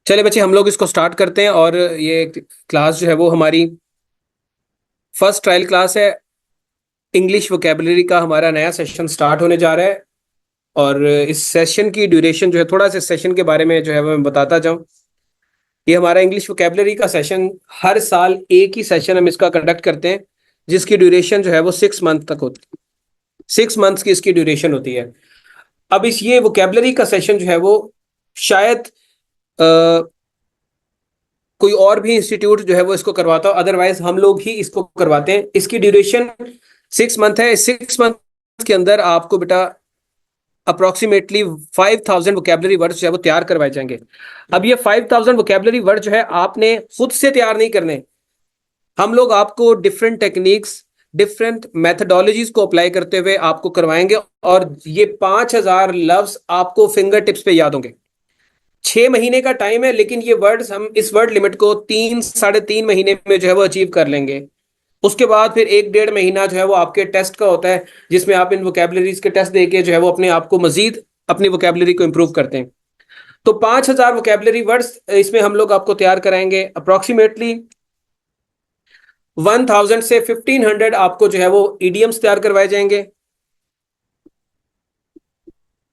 चले बच्चे, हम लोग इसको स्टार्ट करते हैं। और ये क्लास जो है वो हमारी फर्स्ट ट्रायल क्लास है। इंग्लिश वोकेबलरी का हमारा नया सेशन स्टार्ट होने जा रहा है। और इस सेशन की ड्यूरेशन जो है, थोड़ा सा सेशन के बारे में जो है वो मैं बताता जाऊं। ये हमारा इंग्लिश वोकेबलरी का सेशन, हर साल एक ही सेशन हम इसका कंडक्ट करते हैं, जिसकी ड्यूरेशन जो है वो 6 मंथ तक होती है। 6 मंथ्स की इसकी ड्यूरेशन होती है। अब इस ये वोकेबलरी का सेशन जो है वो शायद कोई और भी इंस्टीट्यूट जो है वो इसको करवाता हो, अदरवाइज हम लोग ही इसको करवाते हैं। इसकी ड्यूरेशन 6 मंथ है। 6 मंथ के अंदर आपको बेटा अप्रोक्सीमेटली 5,000 वोकेबलरी वर्ड जो है वो तैयार करवाए जाएंगे। अब ये 5,000 वोकेबलरी वर्ड जो है आपने खुद से तैयार नहीं करने। हम लोग आपको डिफरेंट टेक्निक्स, डिफरेंट मेथडोलॉजीज को अप्लाई करते हुए आपको करवाएंगे। और ये 5,000 लफ्ज आपको फिंगर टिप्स पे याद होंगे। 6 महीने का टाइम है, लेकिन ये वर्ड्स हम इस वर्ड लिमिट को 3 साढ़े 3 महीने में जो है वो अचीव कर लेंगे। उसके बाद फिर 1 डेढ़ महीना जो है वो आपके टेस्ट का होता है, जिसमें आप इन वोकेबलरीज के टेस्ट देके जो है वो अपने आप को मजीद अपनी वोकेबलरी को इंप्रूव करते हैं। तो 5,000 वोकेबलरी वर्ड्स इसमें हम लोग आपको तैयार कराएंगे। अप्रोक्सीमेटली 1,000 से 1,500 आपको जो है वो ईडियम्स तैयार करवाए जाएंगे।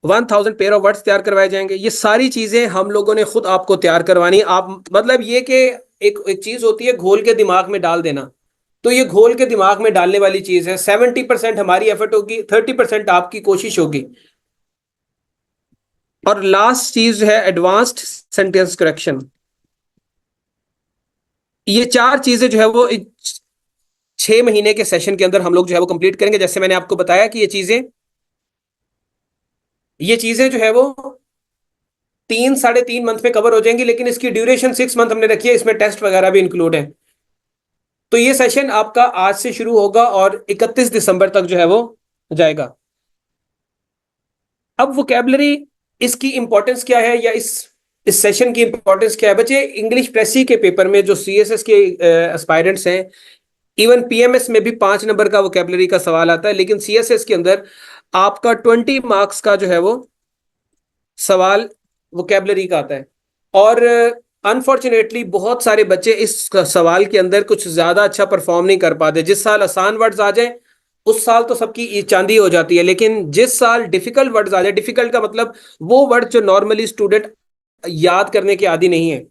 1,000 पेयर ऑफ वर्ड्स तैयार करवाए जाएंगे। ये सारी चीजें हम लोगों ने खुद आपको तैयार करवानी। आप मतलब ये कि एक चीज होती है घोल के दिमाग में डाल देना, तो ये घोल के दिमाग में डालने वाली चीज है। 70% हमारी एफर्ट होगी, 30% आपकी कोशिश होगी। और लास्ट चीज है एडवांस्ड सेंटेंस करेक्शन। ये चार चीजें जो है वो 6 महीने के सेशन के अंदर हम लोग जो है वो कंप्लीट करेंगे। जैसे मैंने आपको बताया कि ये चीजें जो है वो 3 साढ़े 3 मंथ में कवर हो जाएंगी, लेकिन इसकी ड्यूरेशन 6 मंथ हमने रखी है। इसमें टेस्ट वगैरह भी इंक्लूड है। तो ये सेशन आपका आज से शुरू होगा और 31 दिसंबर तक जो है वो जाएगा। अब वोकेबलरी, इसकी इंपॉर्टेंस क्या है, या इस सेशन की इंपॉर्टेंस क्या है बच्चे? इंग्लिश प्रेसी के पेपर में जो सीएसएस के एस्पायरेंट्स हैं, इवन पीएमएस में भी 5 नंबर का वोकेबलरी का सवाल आता है, लेकिन सीएसएस के अंदर आपका 20 मार्क्स का जो है वो सवाल वोकेबलरी का आता है। और अनफॉर्चुनेटली बहुत सारे बच्चे इस सवाल के अंदर कुछ ज्यादा अच्छा परफॉर्म नहीं कर पाते। जिस साल आसान वर्ड्स आ जाए उस साल तो सबकी चांदी हो जाती है, लेकिन जिस साल डिफिकल्ट वर्ड्स आ जाए, डिफिकल्ट का मतलब वो वर्ड जो नॉर्मली स्टूडेंट याद करने के आदी नहीं है,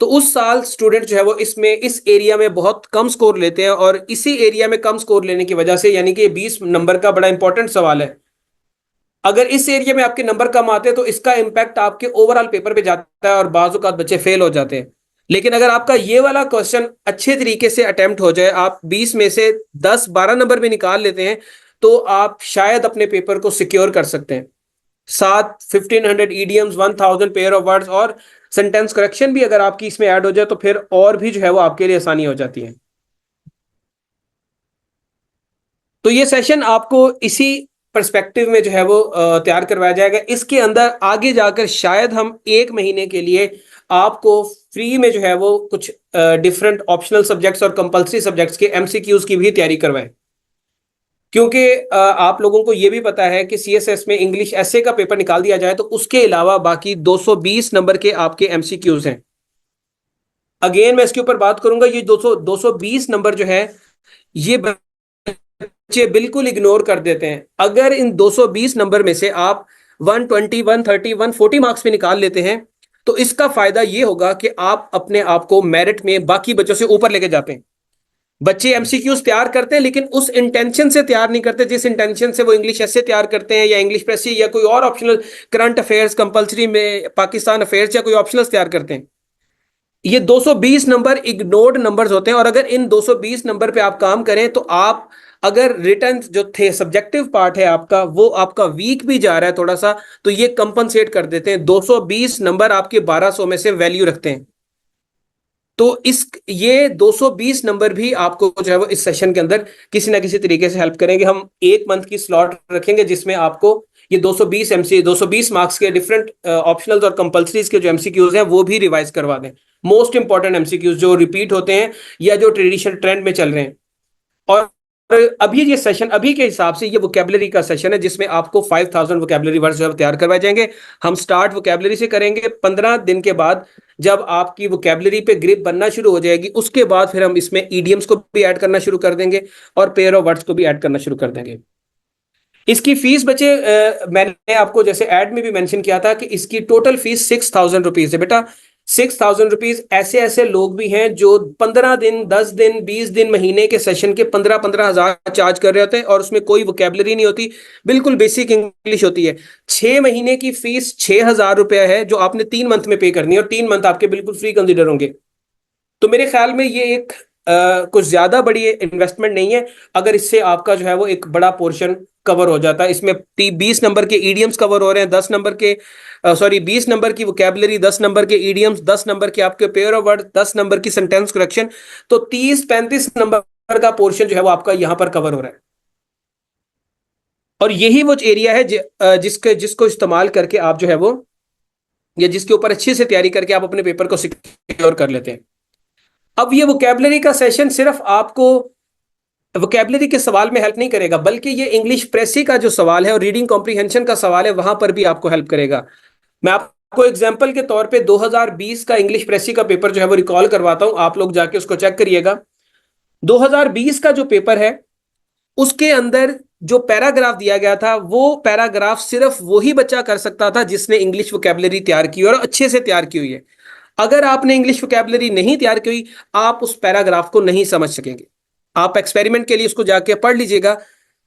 तो उस साल स्टूडेंट जो है वो इस एरिया में बहुत कम स्कोर लेते हैं। और इसी एरिया में कम स्कोर लेने की वजह से, यानी कि 20 नंबर का बड़ा इंपॉर्टेंट सवाल है, अगर इस एरिया में आपके नंबर कम आते हैं तो इसका इंपैक्ट आपके ओवरऑल पेपर पे जाता है और बाज़ औक़ात बच्चे फेल हो जाते हैं। लेकिन अगर आपका ये वाला क्वेश्चन अच्छे तरीके से अटेम्प्ट हो जाए, आप 20 में से 10-12 नंबर भी निकाल लेते हैं, तो आप शायद अपने पेपर को सिक्योर कर सकते हैं। साथ 1,500 ईडियम्स, 1,000 पेयर ऑफ वर्ड्स और सेंटेंस करेक्शन भी अगर आपकी इसमें ऐड हो जाए तो फिर और भी जो है वो आपके लिए आसानी हो जाती है। तो ये सेशन आपको इसी पर्सपेक्टिव में जो है वो तैयार करवाया जाएगा। इसके अंदर आगे जाकर शायद हम 1 महीने के लिए आपको फ्री में जो है वो कुछ डिफरेंट ऑप्शनल सब्जेक्ट्स और कंपलसरी सब्जेक्ट्स के एमसीक्यूज की भी तैयारी करवाएं। क्योंकि आप लोगों को ये भी पता है कि सीएसएस में इंग्लिश ऐसे का पेपर निकाल दिया जाए तो उसके अलावा बाकी 220 नंबर के आपके एमसीक्यूज हैं। अगेन मैं इसके ऊपर बात करूंगा, ये 220 नंबर जो है ये बच्चे बिल्कुल इग्नोर कर देते हैं। अगर इन 220 नंबर में से आप 120, 130, 140 मार्क्स भी निकाल लेते हैं तो इसका फायदा ये होगा कि आप अपने आप को मेरिट में बाकी बच्चों से ऊपर लेके जाते हैं। बच्चे एमसीक्यूज तैयार करते हैं, लेकिन उस इंटेंशन से तैयार नहीं करते जिस इंटेंशन से वो इंग्लिश ऐसे तैयार करते हैं, या इंग्लिश प्रेसी, या कोई और ऑप्शनल करंट अफेयर्स, कंपलसरी में पाकिस्तान अफेयर्स, या कोई ऑप्शनल तैयार करते हैं। ये 220 नंबर इग्नोर्ड नंबर्स होते हैं। और अगर इन 220 नंबर पे आप काम करें तो आप, अगर रिटर्न जो थे सब्जेक्टिव पार्ट है आपका, वो आपका वीक भी जा रहा है थोड़ा सा, तो ये कंपनसेट कर देते हैं। 220 नंबर आपके 1200 में से वैल्यू रखते हैं। तो ये 220 नंबर भी आपको जो है वो इस सेशन के अंदर किसी ना किसी तरीके से हेल्प करेंगे। हम 1 मंथ की स्लॉट रखेंगे जिसमें आपको ये 220 मार्क्स के डिफरेंट ऑप्शनल्स और कंपलसरीज के जो एमसीक्यूज हैं वो भी रिवाइज करवा दें। मोस्ट इंपॉर्टेंट एमसीक्यूज जो रिपीट होते हैं या जो ट्रेडिशनल ट्रेंड में चल रहे हैं। और अभी ये सेशन अभी के हिसाब से ये वोकेबलरी का सेशन है जिसमें आपको 5000 वोकेबलरी वर्ड्स जो है तैयार करवाए जाएंगे। हम स्टार्ट वोकेबलरी से करेंगे। 15 दिन के बाद जब आपकी वोकेबलरी पे ग्रिप बनना शुरू हो जाएगी उसके बाद फिर हम इसमें ईडियम्स को भी ऐड करना शुरू कर देंगे और पेयर ऑफ वर्ड्स को भी ऐड करना शुरू कर देंगे। इसकी फीस बचे मैंने आपको जैसे ऐड में भी मेंशन किया था कि इसकी टोटल फीस 6000 रुपीज है। बेटा 6000 रुपीज, ऐसे ऐसे लोग भी हैं जो 15 दिन, 10 दिन, 20 दिन, महीने के सेशन के 15-15 हजार चार्ज कर रहे होते हैं और उसमें कोई वोकेबलरी नहीं होती, बिल्कुल बेसिक इंग्लिश होती है। 6 महीने की फीस 6000 रुपया है जो आपने 3 मंथ में पे करनी है और 3 मंथ आपके बिल्कुल फ्री कंसिडर होंगे। तो मेरे ख्याल में ये एक कुछ ज्यादा बड़ी इन्वेस्टमेंट नहीं है अगर इससे आपका जो है वो एक बड़ा पोर्शन कवर हो जाता है। इसमें 20 नंबर के ईडियम्स कवर हो रहे हैं, 10 नंबर के 20 नंबर की वोकेबलरी, 10 नंबर के ईडियम्स, 10 नंबर के आपके पेयर ऑफ वर्ड, 10 नंबर की सेंटेंस करेक्शन। तो 30-35 नंबर का पोर्शन जो है वो आपका यहां पर कवर हो रहा है। और यही वो एरिया है जिसको इस्तेमाल करके आप जो है वो या जिसके ऊपर अच्छे से तैयारी करके आप अपने पेपर को सिक्योर कर लेते हैं। अब ये वोकेबलरी का सेशन सिर्फ आपको वोकेबलरी के सवाल में हेल्प नहीं करेगा बल्कि ये इंग्लिश प्रेसी का जो सवाल है और रीडिंग कॉम्प्रीहेंशन का सवाल है वहां पर भी आपको हेल्प करेगा। मैं आपको एग्जांपल के तौर पे 2020 का इंग्लिश प्रेसी का पेपर जो है वो रिकॉल करवाता हूं, आप लोग जाके उसको चेक करिएगा। 2020 का जो पेपर है उसके अंदर जो पैराग्राफ दिया गया था वो पैराग्राफ सिर्फ वही बच्चा कर सकता था जिसने इंग्लिश वोकेबलरी तैयार की और अच्छे से तैयार की हुई है। अगर आपने इंग्लिश वोकेबलरी नहीं तैयार की हुई आप उस पैराग्राफ को नहीं समझ सकेंगे। आप एक्सपेरिमेंट के लिए उसको जाके पढ़ लीजिएगा।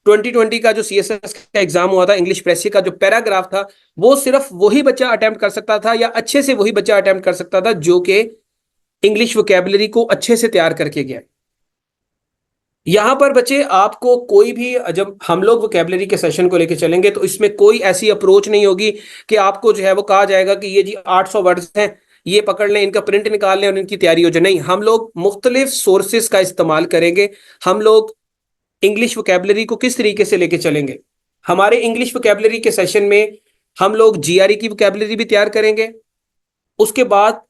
2020 का जो सीएसएस का एग्जाम हुआ था इंग्लिश प्रेसी का जो पैराग्राफ था वो सिर्फ वही बच्चा अटेम्प्ट कर सकता था या अच्छे से वही बच्चा अटेम्प्ट कर सकता था जो कि इंग्लिश वोकेबलरी को अच्छे से तैयार करके गया। यहां पर बच्चे आपको कोई भी जब हम लोग वोकेबलरी के सेशन को लेकर चलेंगे तो इसमें कोई ऐसी अप्रोच नहीं होगी कि आपको जो है वो कहा जाएगा कि ये जी 800 वर्ड्स हैं, ये पकड़ लें, इनका प्रिंट निकाल लें और इनकी तैयारी हो जाए। नहीं, हम लोग मुख्तलिफ सोर्सेज का इस्तेमाल करेंगे। हम लोग इंग्लिश वोकेबलरी को किस तरीके से लेके चलेंगे, हमारे इंग्लिश वोकेबलरी के सेशन में हम लोग जीआरई की वोकेबलरी भी तैयार करेंगे। उसके बाद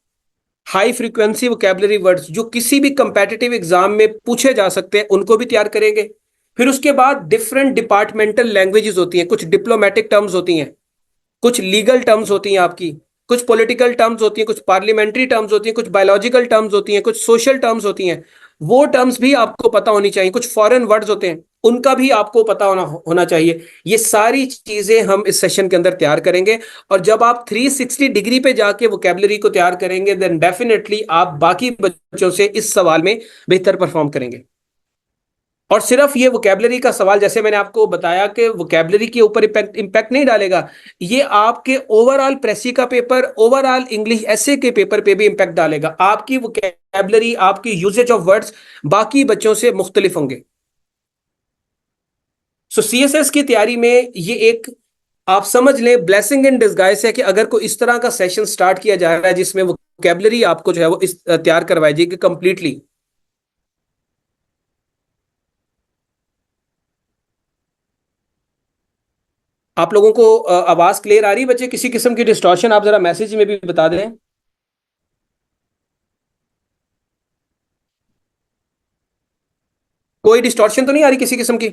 हाई फ्रीक्वेंसी वोकेबलरी वर्ड्स जो किसी भी कंपेटिटिव एग्जाम में पूछे जा सकते हैं उनको भी तैयार करेंगे। फिर उसके बाद डिफरेंट डिपार्टमेंटल लैंग्वेजेस होती हैं, कुछ डिप्लोमेटिक टर्म्स होती हैं, कुछ लीगल टर्म्स होती हैं आपकी, कुछ पॉलिटिकल टर्म्स होती हैं, कुछ पार्लियामेंट्री टर्म्स होती हैं, कुछ बायोलॉजिकल टर्म्स होती हैं, कुछ सोशल टर्म्स होती हैं। वो टर्म्स भी आपको पता होनी चाहिए। कुछ फॉरेन वर्ड्स होते हैं उनका भी आपको पता होना चाहिए। ये सारी चीजें हम इस सेशन के अंदर तैयार करेंगे और जब आप 360 डिग्री पे जाके वोकेबलरी को तैयार करेंगे देन डेफिनेटली आप बाकी बच्चों से इस सवाल में बेहतर परफॉर्म करेंगे। और सिर्फ ये वोकेबलरी का सवाल जैसे मैंने आपको बताया कि वोकेबलरी के ऊपर इम्पैक्ट नहीं डालेगा, ये आपके ओवरऑल प्रेसी का पेपर, ओवरऑल इंग्लिश एसे के पेपर पे भी इम्पैक्ट डालेगा। आपकी वोकेबलरी, आपकी यूजेज ऑफ वर्ड्स बाकी बच्चों से मुख्तलिफ होंगे। सो सीएसएस की तैयारी में ये एक आप समझ लें ब्लेसिंग इन डिस्गाइज है कि अगर कोई इस तरह का सेशन स्टार्ट किया जा रहा है जिसमें वोकेबलरी आपको जो है वो इस तैयार करवाई जाएगी कंप्लीटली। आप लोगों को आवाज क्लियर आ रही है बच्चे? किसी किस्म की डिस्टॉर्शन आप जरा मैसेज में भी बता दें। कोई डिस्टॉर्शन तो नहीं आ रही किसी किस्म की?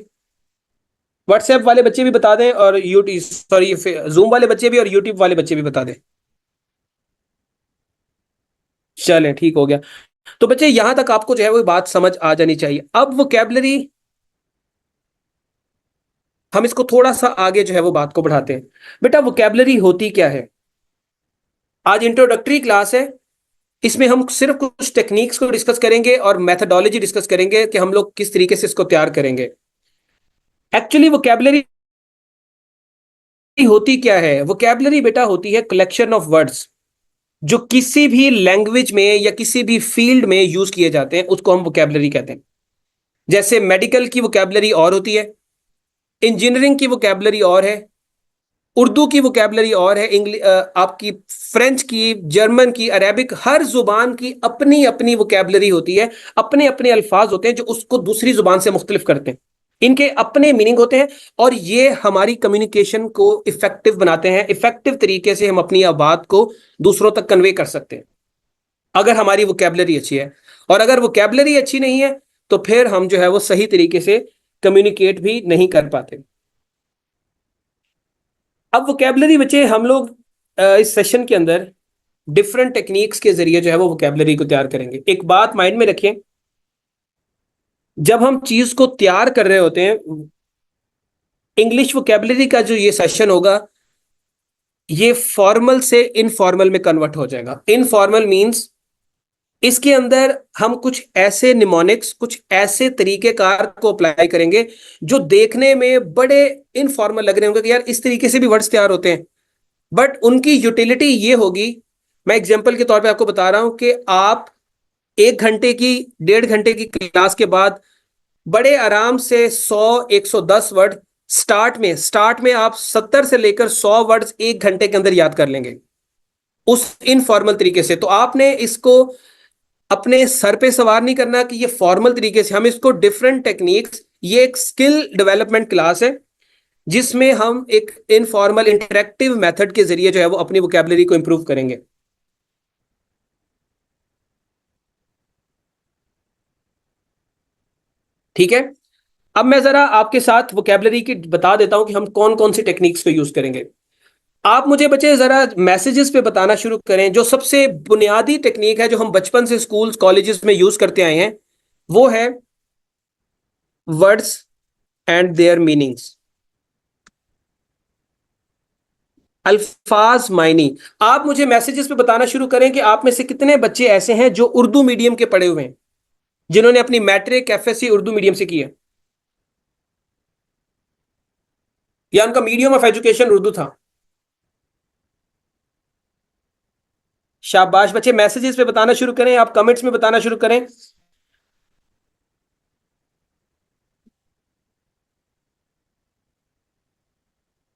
व्हाट्सएप वाले बच्चे भी बता दें और यूट्यूब सॉरी जूम वाले बच्चे भी और यूट्यूब वाले बच्चे भी बता दें। चलें, ठीक हो गया। तो बच्चे यहां तक आपको जो है वो बात समझ आ जानी चाहिए। अब वोकेबलरी हम इसको थोड़ा सा आगे जो है वो बात को बढ़ाते हैं। बेटा वोकेबलरी होती क्या है? आज इंट्रोडक्टरी क्लास है, इसमें हम सिर्फ कुछ टेक्निक्स को डिस्कस करेंगे और मेथडोलॉजी डिस्कस करेंगे कि हम लोग किस तरीके से इसको तैयार करेंगे। एक्चुअली वोकेबलरी होती क्या है? वोकेबलरी बेटा होती है कलेक्शन ऑफ वर्ड्स जो किसी भी लैंग्वेज में या किसी भी फील्ड में यूज किए जाते हैं, उसको हम वोकेबलरी कहते हैं। जैसे मेडिकल की वोकेबलरी और होती है, इंजीनियरिंग की वोकेबलरी और है, उर्दू की वोकेबलरी और है, आपकी फ्रेंच की, जर्मन की, अरेबिक, हर जुबान की अपनी अपनी वोकेबलरी होती है। अपने अपने अल्फाज होते हैं जो उसको दूसरी जुबान से मुख्तलिफ करते हैं। इनके अपने मीनिंग होते हैं और ये हमारी कम्युनिकेशन को इफेक्टिव बनाते हैं। इफेक्टिव तरीके से हम अपनी बात को दूसरों तक कन्वे कर सकते हैं अगर हमारी वोकेबलरी अच्छी है। और अगर वोकेबलरी अच्छी नहीं है तो फिर हम जो है वो सही तरीके से कम्युनिकेट भी नहीं कर पाते। अब वोकेबलरी बच्चे हम लोग इस सेशन के अंदर डिफरेंट टेक्निक्स के जरिए जो है वो वोकेबलरी को तैयार करेंगे। एक बात माइंड में रखें, जब हम चीज को तैयार कर रहे होते हैं, इंग्लिश वोकेबलरी का जो ये सेशन होगा, ये फॉर्मल से इनफॉर्मल में कन्वर्ट हो जाएगा। इनफॉर्मल मींस इसके अंदर हम कुछ ऐसे निमोनिक्स, कुछ ऐसे तरीकेकार को अप्लाई करेंगे जो देखने में बड़े इनफॉर्मल लग रहे होंगे कि यार इस तरीके से भी वर्ड्स तैयार होते हैं, बट उनकी यूटिलिटी ये होगी। मैं एग्जांपल के तौर पे आपको बता रहा हूं कि आप 1 घंटे की, 1.5 घंटे की क्लास के बाद बड़े आराम से 100 110 वर्ड स्टार्ट में आप 70 से लेकर 100 वर्ड्स 1 घंटे के अंदर याद कर लेंगे उस इनफॉर्मल तरीके से। तो आपने इसको अपने सर पे सवार नहीं करना कि ये फॉर्मल तरीके से, हम इसको डिफरेंट टेक्निक्स, ये एक स्किल डेवलपमेंट क्लास है जिसमें हम एक इनफॉर्मल इंटरेक्टिव मेथड के जरिए जो है वो अपनी वोकेबलरी को इंप्रूव करेंगे। ठीक है, अब मैं जरा आपके साथ वोकेबलरी की बता देता हूं कि हम कौन कौन सी टेक्निक्स को यूज करेंगे। आप मुझे बच्चे जरा मैसेजेस पे बताना शुरू करें। जो सबसे बुनियादी टेक्निक है जो हम बचपन से स्कूल्स कॉलेजेस में यूज करते आए हैं, वो है वर्ड्स एंड देयर मीनिंग्स, अल्फाज मायनी। आप मुझे मैसेजेस पे बताना शुरू करें कि आप में से कितने बच्चे ऐसे हैं जो उर्दू मीडियम के पढ़े हुए हैं, जिन्होंने अपनी मैट्रिक एफएससी उर्दू मीडियम से की है, या उनका मीडियम ऑफ एजुकेशन उर्दू था। शाबाश बच्चे, मैसेजेस पे बताना शुरू करें, आप कमेंट्स में बताना शुरू करें।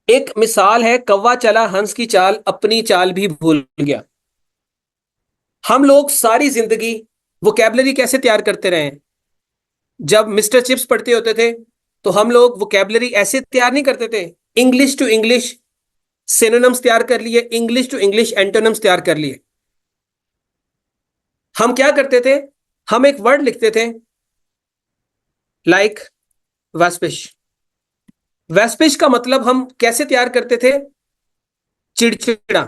एक मिसाल है, कौवा चला हंस की चाल, अपनी चाल भी भूल गया। हम लोग सारी जिंदगी वोकेबलरी कैसे तैयार करते रहे हैं? जब मिस्टर चिप्स पढ़ते होते थे तो हम लोग वोकेबलरी ऐसे तैयार नहीं करते थे। इंग्लिश टू इंग्लिश सिनोनिम्स तैयार कर लिए, इंग्लिश टू इंग्लिश एंटोनिम्स तैयार कर लिए। हम क्या करते थे, हम एक वर्ड लिखते थे लाइक वेस्पिश। वेस्पिश का मतलब हम कैसे तैयार करते थे? चिड़चिड़ा।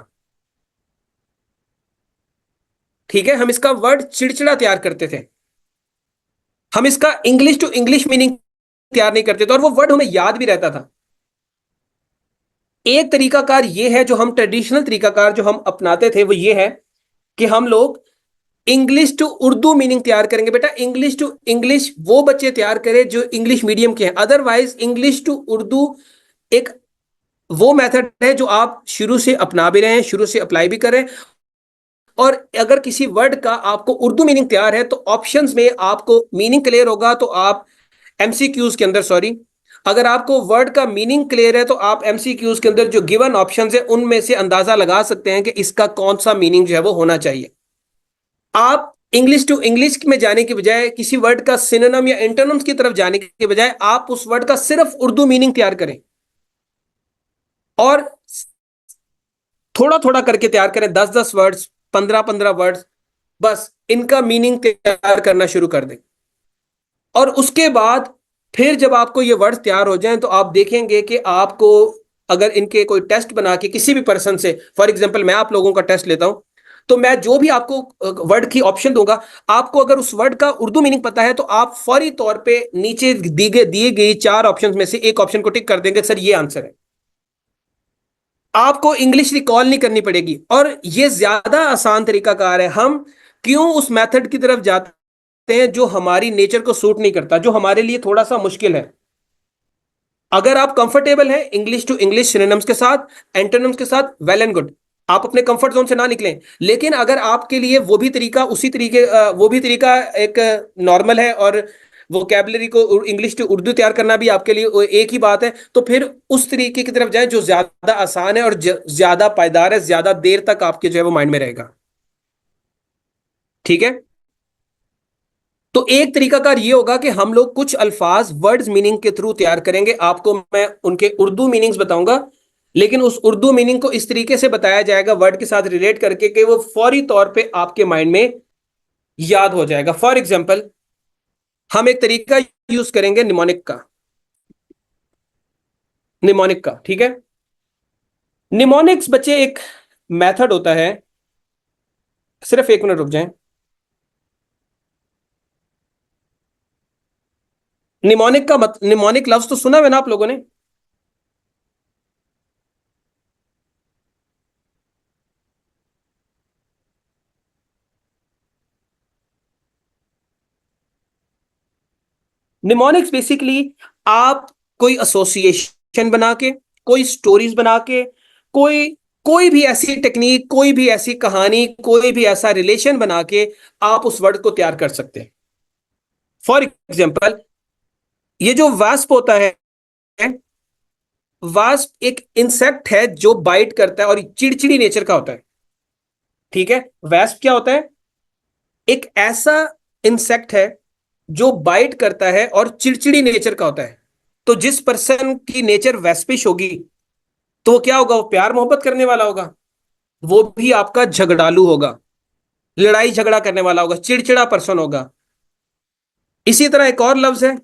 ठीक है, हम इसका वर्ड चिड़चिड़ा तैयार करते थे। हम इसका इंग्लिश टू इंग्लिश मीनिंग तैयार नहीं करते थे, और वो वर्ड हमें याद भी रहता था। एक तरीकाकार ये है, जो हम ट्रेडिशनल तरीकाकार जो हम अपनाते थे वो ये है कि हम लोग इंग्लिश टू उर्दू मीनिंग तैयार करेंगे। बेटा, इंग्लिश टू इंग्लिश वो बच्चे तैयार करें जो इंग्लिश मीडियम के हैं। अदरवाइज इंग्लिश टू उर्दू एक वो मेथड है जो आप शुरू से अपना भी रहे हैं, शुरू से अप्लाई भी करें। और अगर किसी वर्ड का आपको उर्दू मीनिंग तैयार है तो ऑप्शंस में आपको मीनिंग क्लियर होगा, तो आप एमसीक्यूज के अंदर, सॉरी, अगर आपको वर्ड का मीनिंग क्लियर है तो आप एमसीक्यूज के अंदर जो गिवन ऑप्शंस है उनमें से अंदाजा लगा सकते हैं कि इसका कौन सा मीनिंग जो है वो होना चाहिए। आप इंग्लिश टू इंग्लिश में जाने के बजाय, किसी वर्ड का सिनोनिम या एंटोनिम्स की तरफ जाने के बजाय, आप उस वर्ड का सिर्फ उर्दू मीनिंग तैयार करें और थोड़ा थोड़ा करके तैयार करें। 10 10 वर्ड्स, 15 15 वर्ड्स, बस इनका मीनिंग तैयार करना शुरू कर दें। और उसके बाद फिर जब आपको ये वर्ड्स तैयार हो जाएं तो आप देखेंगे कि आपको अगर इनके कोई टेस्ट बना के किसी भी पर्सन से, फॉर एग्जांपल मैं आप लोगों का टेस्ट लेता हूं, तो मैं जो भी आपको वर्ड की ऑप्शन दूंगा, आपको अगर उस वर्ड का उर्दू मीनिंग पता है तो आप फौरी तौर पे नीचे दिए गई 4 ऑप्शन में से एक ऑप्शन को टिक कर देंगे, सर ये आंसर है। आपको इंग्लिश रिकॉल नहीं करनी पड़ेगी, और ये ज्यादा आसान तरीकाकार है। हम क्यों उस मेथड की तरफ जाते हैं जो हमारी नेचर को सूट नहीं करता, जो हमारे लिए थोड़ा सा मुश्किल है? अगर आप कंफर्टेबल हैं इंग्लिश टू इंग्लिश सिनोनिम्स के साथ, एंटोनिम्स के साथ, वेल एंड गुड, आप अपने कंफर्ट जोन से ना निकलें। लेकिन अगर आपके लिए वो भी तरीका, वो भी तरीका एक नॉर्मल है, और वोकेबलरी को इंग्लिश टू उर्दू तैयार करना भी आपके लिए एक ही बात है, तो फिर उस तरीके की तरफ जाएं जो ज्यादा आसान है और ज्यादा पायदार है, ज्यादा देर तक आपके जो है वो माइंड में रहेगा। ठीक है, तो एक तरीकाकार ये होगा कि हम लोग कुछ अल्फाज वर्ड्स मीनिंग के थ्रू तैयार करेंगे। आपको मैं उनके उर्दू मीनिंग्स बताऊंगा, लेकिन उस उर्दू मीनिंग को इस तरीके से बताया जाएगा वर्ड के साथ रिलेट करके कि वो फौरी तौर पे आपके माइंड में याद हो जाएगा। फॉर एग्जाम्पल, हम एक तरीका यूज करेंगे निमोनिक का। निमोनिक का, ठीक है। निमोनिक्स बच्चे एक मेथड होता है, सिर्फ एक मिनट रुक जाएं। निमोनिक का निमोनिक लफ्ज तो सुना है ना आप लोगों ने? निमोनिक्स बेसिकली आप कोई एसोसिएशन बना के, कोई स्टोरीज बना के, कोई कोई भी ऐसी टेक्निक, कोई भी ऐसी कहानी, कोई भी ऐसा रिलेशन बना के आप उस वर्ड को तैयार कर सकते हैं। फॉर एग्जाम्पल, ये जो वास्प होता है, वास्प एक इंसेक्ट है जो बाइट करता है और चिड़चिड़ी नेचर का होता है। ठीक है, वास्प क्या होता है? एक ऐसा इंसेक्ट है जो बाइट करता है और चिड़चिड़ी नेचर का होता है। तो जिस पर्सन की नेचर वेस्पिश होगी, तो वो क्या होगा? वो प्यार मोहब्बत करने वाला होगा, वो भी आपका झगड़ालू होगा, लड़ाई झगड़ा करने वाला होगा, चिड़चिड़ा पर्सन होगा। इसी तरह एक और लफ्ज है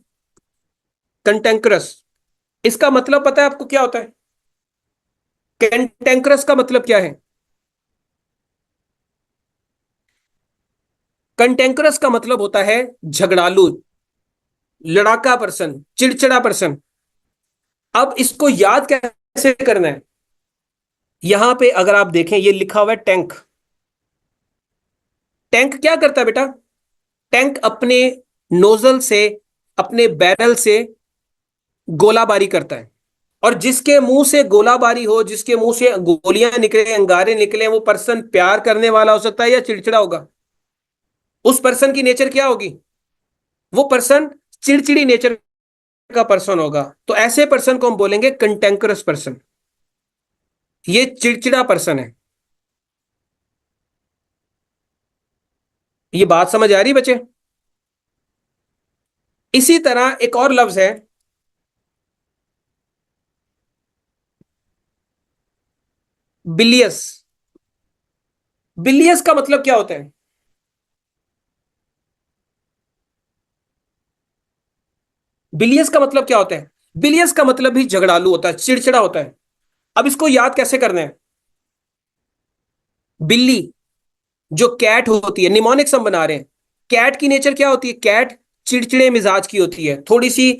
कंटेंक्रस। इसका मतलब पता है आपको क्या होता है? कैंटेंक्रस का मतलब क्या है? कंटेंक्रस का मतलब होता है झगड़ालू, लड़ाका पर्सन, चिड़चिड़ा पर्सन। अब इसको याद कैसे करना है? यहां पे अगर आप देखें, ये लिखा हुआ है टैंक। टैंक क्या करता है बेटा? टैंक अपने नोजल से, अपने बैरल से गोलाबारी करता है। और जिसके मुंह से गोलाबारी हो, जिसके मुंह से गोलियां निकले, अंगारे निकले, वो पर्सन प्यार करने वाला हो सकता है या चिड़चिड़ा होगा? उस पर्सन की नेचर क्या होगी? वो पर्सन चिड़चिड़ी नेचर का पर्सन होगा। तो ऐसे पर्सन को हम बोलेंगे कंटेंकरस पर्सन। ये चिड़चिड़ा पर्सन है। ये बात समझ आ रही बच्चे? इसी तरह एक और लफ्ज है बिलियस। बिलियस का मतलब क्या होता है? बिलियस का मतलब क्या होता है? बिलियस का मतलब भी झगड़ालू होता है, चिड़चिड़ा होता है। अब इसको याद कैसे करना है? बिल्ली, जो कैट होती है, निमोनिक्स हम बना रहे हैं। कैट की नेचर क्या होती है? कैट चिड़चिड़े मिजाज की होती है, थोड़ी सी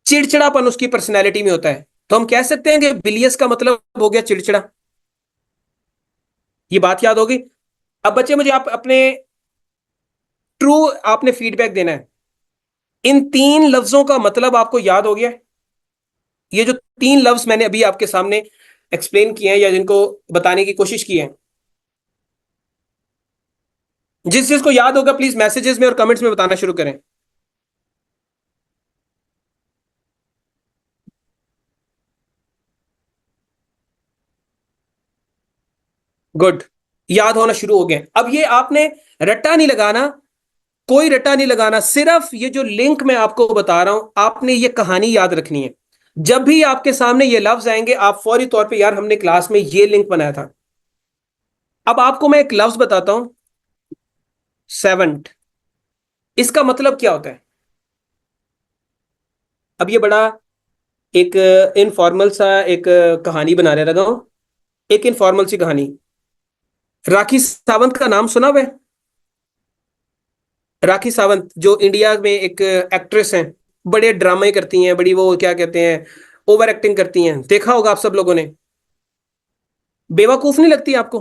चिड़चिड़ापन उसकी पर्सनैलिटी में होता है। तो हम कह सकते हैं कि बिलियस का मतलब हो गया चिड़चिड़ा। ये बात याद होगी। अब बच्चे मुझे आप अपने ट्रू आपने फीडबैक देना है। इन तीन लफ्जों का मतलब आपको याद हो गया? ये जो तीन लफ्ज मैंने अभी आपके सामने एक्सप्लेन किए हैं या जिनको बताने की कोशिश की है, जिस जिसको याद होगा प्लीज मैसेजेस में और कमेंट्स में बताना शुरू करें। गुड, याद होना शुरू हो गए। अब ये आपने रट्टा नहीं लगाना, कोई रट्टा नहीं लगाना, सिर्फ ये जो लिंक मैं आपको बता रहा हूं, आपने ये कहानी याद रखनी है। जब भी आपके सामने ये लफ्ज आएंगे, आप फौरी तौर पे, यार हमने क्लास में ये लिंक बनाया था। अब आपको मैं एक लफ्ज बताता हूं, सेवंट। इसका मतलब क्या होता है? अब ये बड़ा एक इनफॉर्मल सा एक कहानी बनाने लगा हूं। एक इनफॉर्मल सी कहानी। राखी सावंत का नाम सुना हुआ है? राखी सावंत जो इंडिया में एक एक्ट्रेस हैं, बड़े ड्रामे करती हैं, बड़ी वो क्या कहते हैं, ओवर एक्टिंग करती हैं, देखा होगा आप सब लोगों ने। बेवकूफ नहीं लगती आपको?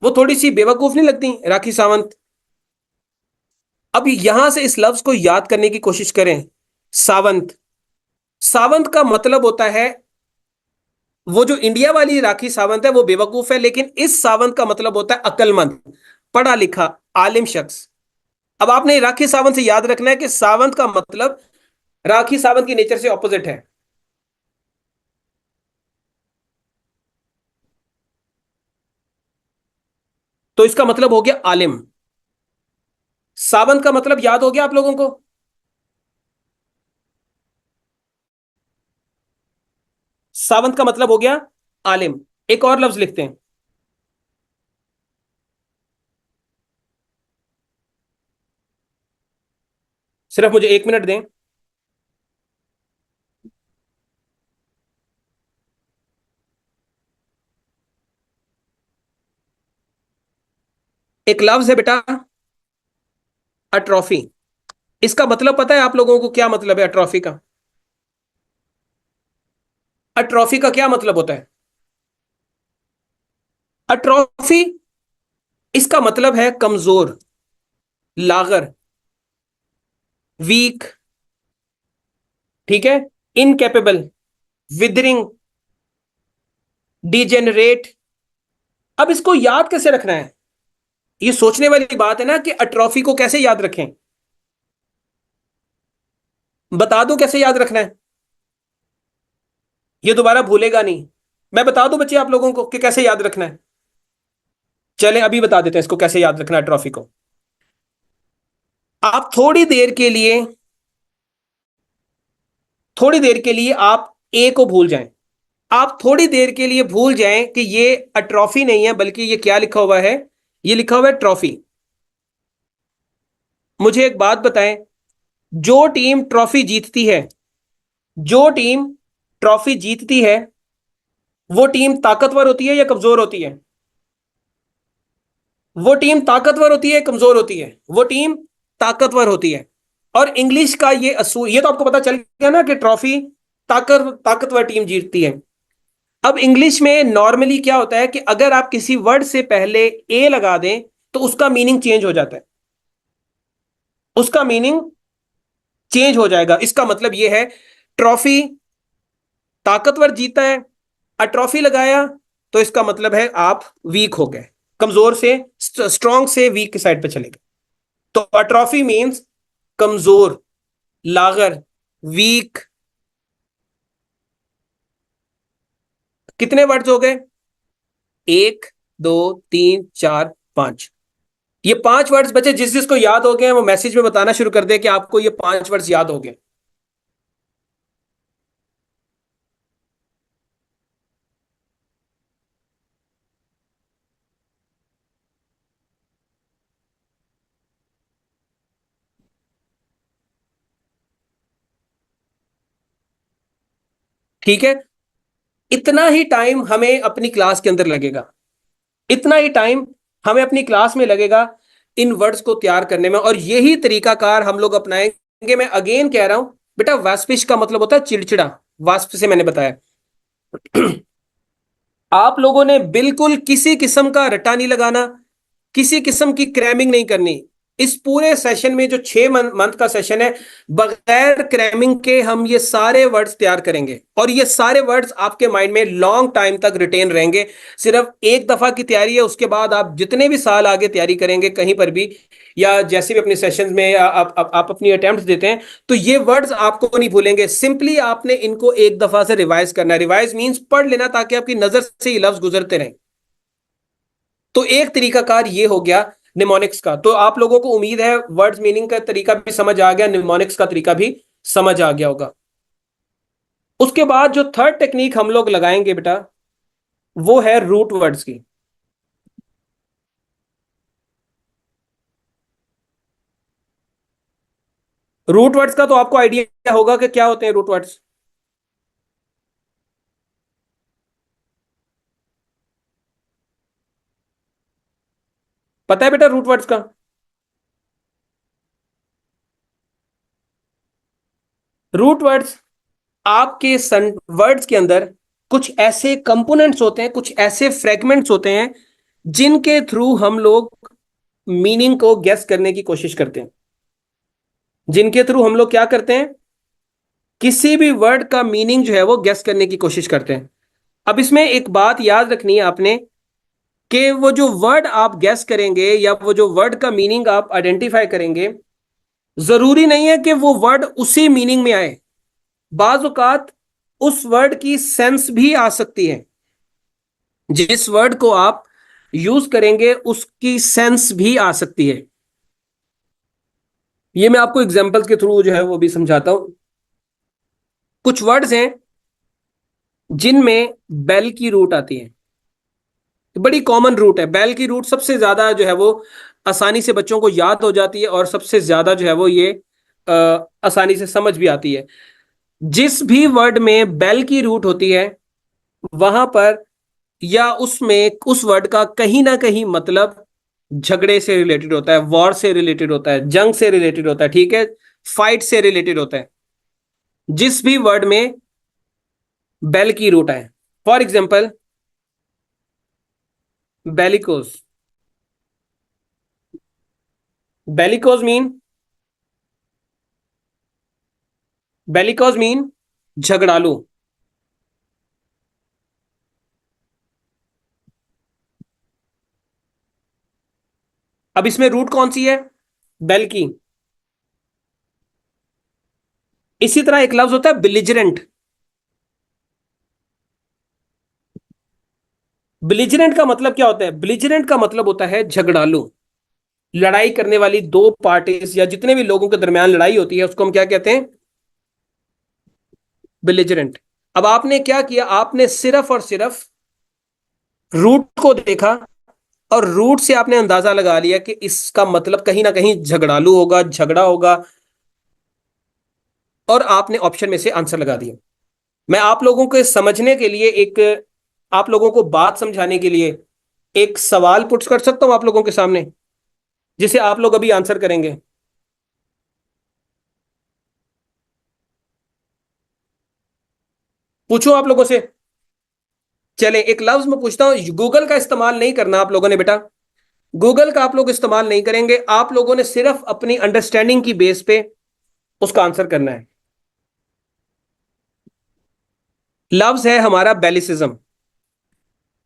वो थोड़ी सी बेवकूफ नहीं लगती राखी सावंत? अब यहां से इस लफ्ज को याद करने की कोशिश करें। सावंत, सावंत का मतलब होता है, वो जो इंडिया वाली राखी सावंत है वो बेवकूफ है, लेकिन इस सावंत का मतलब होता है अक्लमंद, पढ़ा लिखा, आलिम शख्स। अब आपने राखी सावंत से याद रखना है कि सावंत का मतलब राखी सावंत की नेचर से ऑपोजिट है। तो इसका मतलब हो गया आलिम। सावंत का मतलब याद हो गया आप लोगों को? सावंत का मतलब हो गया आलिम। एक और लफ्ज लिखते हैं। सिर्फ मुझे एक मिनट दें। एक लफ्ज है बेटा अट्रॉफी। इसका मतलब पता है आप लोगों को क्या मतलब है अट्रॉफी का? अट्रॉफी का क्या मतलब होता है? अट्रॉफी, इसका मतलब है कमजोर, लागर, वीक, ठीक है, इनकेपेबल, विदरिंग, डिजेनरेट। अब इसको याद कैसे रखना है? ये सोचने वाली बात है ना कि अट्रॉफी को कैसे याद रखें। बता दूं कैसे याद रखना है? ये दोबारा भूलेगा नहीं। मैं बता दूं बच्चे आप लोगों को कि कैसे याद रखना है। चले अभी बता देते हैं इसको कैसे याद रखना है ट्रॉफी को। आप थोड़ी देर के लिए आप ए को भूल जाएं। आप थोड़ी देर के लिए भूल जाएं कि ये ट्रॉफी नहीं है, बल्कि ये क्या लिखा हुआ है? ये लिखा हुआ है ट्रॉफी। मुझे एक बात बताएं, जो टीम ट्रॉफी जीतती है, जो टीम ट्रॉफी जीतती है, वो टीम ताकतवर होती है या कमजोर होती है? वो टीम ताकतवर होती है कमजोर होती है? वो टीम ताकतवर होती है। और इंग्लिश का ये असूल, ये तो आपको पता चल गया ना कि ट्रॉफी ताकतवर टीम जीतती है। अब इंग्लिश में नॉर्मली क्या होता है कि अगर आप किसी वर्ड से पहले ए लगा दें तो उसका मीनिंग चेंज हो जाता है। उसका मीनिंग चेंज हो जाएगा। इसका मतलब यह है ट्रॉफी ताकतवर जीता है, ट्रॉफी लगाया तो इसका मतलब है आप वीक हो गए, कमजोर से स्ट्रॉन्ग से वीक की साइड पे चले गए। तो अट्रॉफी मींस कमजोर, लागर, वीक। कितने वर्ड्स हो गए? एक, दो, तीन, चार, पांच। ये पांच वर्ड्स बचे। जिस जिसको याद हो गए वो मैसेज में बताना शुरू कर दे कि आपको ये पांच वर्ड्स याद हो गए। ठीक है, इतना ही टाइम हमें अपनी क्लास के अंदर लगेगा। इतना ही टाइम हमें अपनी क्लास में लगेगा इन वर्ड्स को तैयार करने में, और यही तरीकाकार हम लोग अपनाएंगे। मैं अगेन कह रहा हूं बेटा, वास्पिश का मतलब होता है चिड़चिड़ा। वास्प से मैंने बताया। आप लोगों ने बिल्कुल किसी किस्म का रट्टा नहीं लगाना, किसी किस्म की क्रैमिंग नहीं करनी। इस पूरे सेशन में जो 6 मंथ का सेशन है, बगैर क्रैमिंग के हम ये सारे वर्ड्स तैयार करेंगे, और ये सारे वर्ड्स आपके माइंड में लॉन्ग टाइम तक रिटेन रहेंगे। सिर्फ एक दफा की तैयारी है, उसके बाद आप जितने भी साल आगे तैयारी करेंगे कहीं पर भी, या जैसे भी अपने सेशंस में या आप अपनी अटेम्प्ट्स देते हैं, तो ये वर्ड्स आपको नहीं भूलेंगे। सिंपली आपने इनको एक दफा से रिवाइज करना है। रिवाइज मींस पढ़ लेना, ताकि आपकी नजर से ये लफ्ज गुजरते रहें। तो एक तरीकाकार ये हो गया निमोनिक्स का। तो आप लोगों को उम्मीद है वर्ड्स मीनिंग का तरीका भी समझ आ गया, निमोनिक्स का तरीका भी समझ आ गया होगा। उसके बाद जो थर्ड टेक्निक हम लोग लगाएंगे बेटा, वो है रूट वर्ड्स की। रूट वर्ड्स का तो आपको आइडिया होगा कि क्या होते हैं रूट वर्ड्स। पता है बेटा रूट वर्ड्स का? रूट वर्ड्स आपके वर्ड्स के अंदर कुछ ऐसे कंपोनेंट्स होते हैं, कुछ ऐसे फ्रेगमेंट्स होते हैं, जिनके थ्रू हम लोग मीनिंग को गेस करने की कोशिश करते हैं। जिनके थ्रू हम लोग क्या करते हैं? किसी भी वर्ड का मीनिंग जो है वो गेस करने की कोशिश करते हैं। अब इसमें एक बात याद रखनी है आपने, कि वो जो वर्ड आप गेस करेंगे या वो जो वर्ड का मीनिंग आप आइडेंटिफाई करेंगे, जरूरी नहीं है कि वो वर्ड उसी मीनिंग में आए। बाज औकात उस वर्ड की सेंस भी आ सकती है। जिस वर्ड को आप यूज करेंगे उसकी सेंस भी आ सकती है। ये मैं आपको एग्जांपल्स के थ्रू जो है वो भी समझाता हूं। कुछ वर्ड्स हैं जिनमें बेल की रूट आती है। बड़ी कॉमन रूट है बेल की रूट, सबसे ज्यादा जो है वो आसानी से बच्चों को याद हो जाती है, और सबसे ज्यादा जो है वो ये आसानी से समझ भी आती है। जिस भी वर्ड में बेल की रूट होती है, वहां पर या उसमें उस वर्ड का कहीं ना कहीं मतलब झगड़े से रिलेटेड होता है, वॉर से रिलेटेड होता है, जंग से रिलेटेड होता है, ठीक है, फाइट से रिलेटेड होता है, जिस भी वर्ड में बेल की रूट है। For example, bellicose. Bellicose mean, bellicose mean झगड़ालू। अब इसमें रूट कौन सी है? बेल की। इसी तरह एक लफ्ज होता है बिलिजरेंट। बिलिजरेंट का मतलब क्या होता है? बिलिजरेंट का मतलब होता है झगड़ालू। लड़ाई करने वाली दो पार्टीज या जितने भी लोगों के दरमियान लड़ाई होती है उसको हम क्या कहते हैं? बिलिजरेंट। अब आपने क्या किया, आपने सिर्फ और सिर्फ रूट को देखा और रूट से आपने अंदाजा लगा लिया कि इसका मतलब कहीं ना कहीं झगड़ालू होगा, झगड़ा होगा, और आपने ऑप्शन में से आंसर लगा दिया। मैं आप लोगों को समझने के लिए एक, आप लोगों को बात समझाने के लिए एक सवाल पुट कर सकता हूं आप लोगों के सामने, जिसे आप लोग अभी आंसर करेंगे। पूछूं आप लोगों से? चले, एक लफ्ज में पूछता हूं, गूगल का इस्तेमाल नहीं करना आप लोगों ने बेटा। गूगल का आप लोग इस्तेमाल नहीं करेंगे, आप लोगों ने सिर्फ अपनी अंडरस्टैंडिंग की बेस पे उसका आंसर करना है। लफ्ज है हमारा बेलिसिज्म।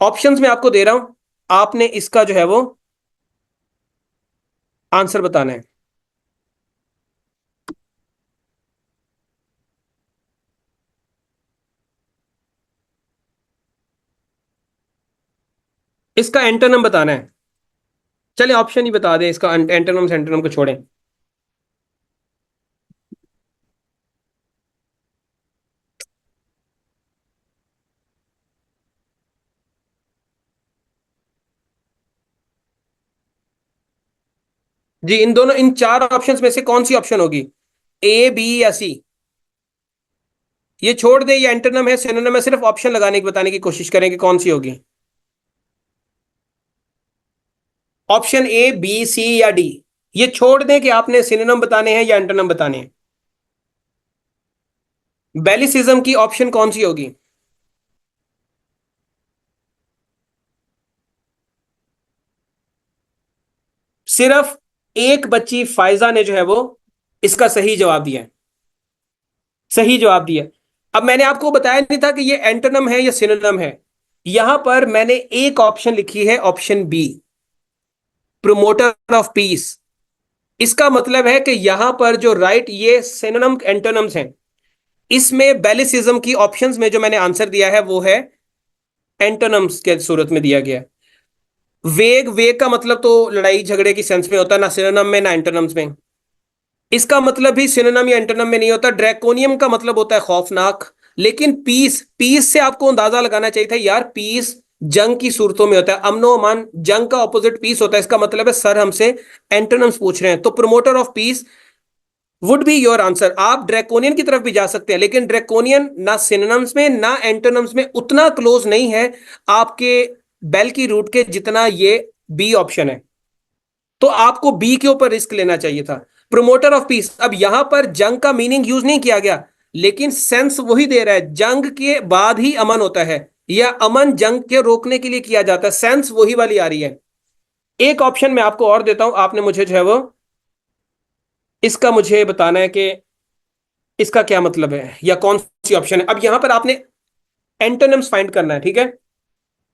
ऑप्शंस में आपको दे रहा हूं, आपने इसका जो है वो आंसर बताना है। इसका एंटोनम बताना है। चले ऑप्शन ही बता दें, इसका एंटोनम सेंटोनम को छोड़ें। जी, इन दोनों, इन चार ऑप्शंस में से कौन सी ऑप्शन होगी? ए, बी या सी? ये छोड़ दे, ये एंटोनम है सिनोनिम है, सिर्फ ऑप्शन लगाने की, बताने की कोशिश करें कि कौन सी होगी। ऑप्शन ए, बी, सी या डी। ये छोड़ दें कि आपने सिनोनिम बताने हैं या एंटोनम बताने हैं। बेलिसिज्म की ऑप्शन कौन सी होगी? सिर्फ एक बच्ची फायजा ने जो है वो इसका सही जवाब दिया है। सही जवाब दिया। अब मैंने आपको बताया नहीं था कि ये एंटोनम है या सिनोनिम है। यहां पर मैंने एक ऑप्शन लिखी है, option B, promoter of peace. इसका मतलब है कि यहां पर जो राइट, ये सिनोनिम एंटोनम्स हैं, इसमें बेलिसिज्म की ऑप्शंस में जो मैंने आंसर दिया है वो है एंटोनम्स के सूरत में दिया गया है। वेग, वेग का मतलब तो लड़ाई झगड़े की सेंस में होता है, ना सिनोनिम में ना एंटोनम्स में। इसका मतलब भी सिनोनिम या एंटोनिम में नहीं होता। ड्रैकोनियम का मतलब होता है खौफनाक। लेकिन पीस, पीस से आपको अंदाजा लगाना चाहिए था यार, पीस जंग की सूरतों में होता है, अमनो अमान, जंग का ऑपोजिट पीस होता है। इसका मतलब है सर हमसे एंटोनिम्स पूछ रहे हैं, तो promoter of piece would be your answer. आप ड्रैकोनियन की तरफ भी जा सकते हैं, लेकिन ड्रैकोनियन ना सिनोनिम्स में ना एंटोनिम्स में उतना क्लोज नहीं है आपके बेल की रूट के जितना ये बी ऑप्शन है। तो आपको बी के ऊपर रिस्क लेना चाहिए था, प्रोमोटर ऑफ पीस। अब यहां पर जंग का मीनिंग यूज नहीं किया गया, लेकिन सेंस वही दे रहा है, जंग के बाद ही अमन होता है, या अमन जंग के रोकने के लिए किया जाता है, सेंस वही वाली आ रही है। एक ऑप्शन मैं आपको और देता हूं, आपने मुझे जो है वो इसका मुझे बताना है कि इसका क्या मतलब है या कौन सी ऑप्शन है। अब यहां पर आपने एंटोनिम्स फाइंड करना है, ठीक है?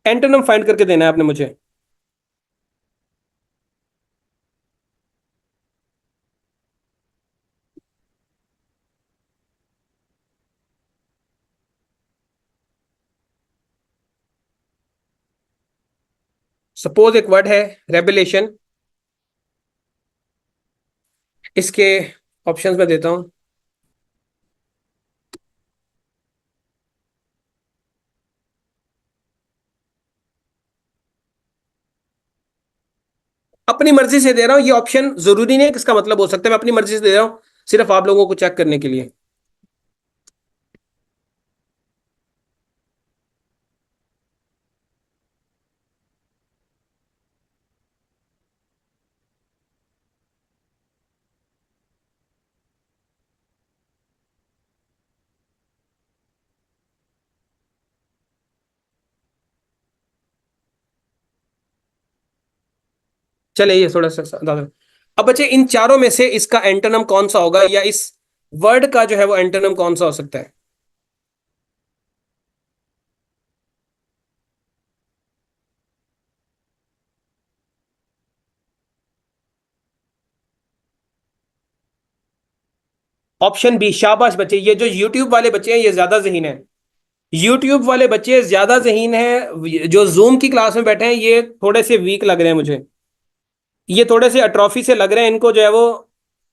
एंटोनिम फाइंड करके देना है आपने मुझे। सपोज एक वर्ड है रेबेलेशन, इसके ऑप्शंस में देता हूं। अपनी मर्जी से दे रहा हूं, ये ऑप्शन जरूरी नहीं है कि इसका मतलब हो सकता है, मैं अपनी मर्जी से दे रहा हूं, सिर्फ आप लोगों को चेक करने के लिए। चले ये थोड़ा सा ज्यादा। अब बच्चे इन चारों में से इसका एंटोनिम कौन सा होगा, या इस वर्ड का जो है वो एंटोनिम कौन सा हो सकता है? ऑप्शन बी, शाबाश बच्चे, ये जो यूट्यूब वाले बच्चे हैं ये ज्यादा ज़हीन है। यूट्यूब वाले बच्चे ज्यादा ज़हीन है, जो जूम की क्लास में बैठे हैं ये थोड़े से वीक लग रहे हैं मुझे। ये थोड़े से अट्रॉफी से लग रहे हैं, इनको जो है वो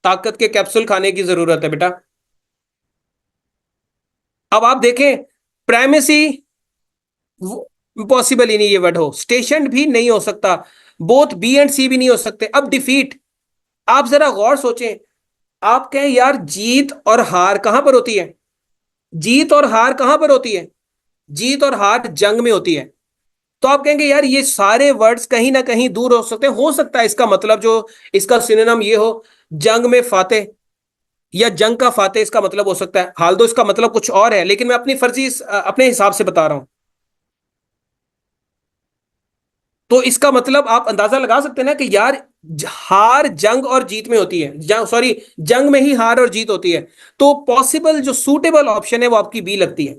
ताकत के कैप्सूल खाने की जरूरत है बेटा। अब आप देखें, प्राइमेसी पॉसिबल ही नहीं ये वर्ड हो, स्टेशन भी नहीं हो सकता, बोथ बी एंड सी भी नहीं हो सकते। अब डिफीट, आप जरा गौर सोचें। आप कहें यार जीत और हार कहां पर होती है? जीत और हार कहां पर होती है? जीत और हार जंग में होती है। तो आप कहेंगे यार ये सारे वर्ड्स कहीं ना कहीं दूर हो सकते हैं, हो सकता है इसका मतलब जो इसका सिनोनिम ये हो, जंग में फाते, या जंग का फाते इसका मतलब हो सकता है। हाल दो इसका मतलब कुछ और है, लेकिन मैं अपनी फर्जी अपने हिसाब से बता रहा हूं। तो इसका मतलब आप अंदाजा लगा सकते हैं ना कि यार हार जंग और जीत में होती है, जंग सॉरी, जंग में ही हार और जीत होती है। तो पॉसिबल जो सूटेबल ऑप्शन है वो आपकी बी लगती है।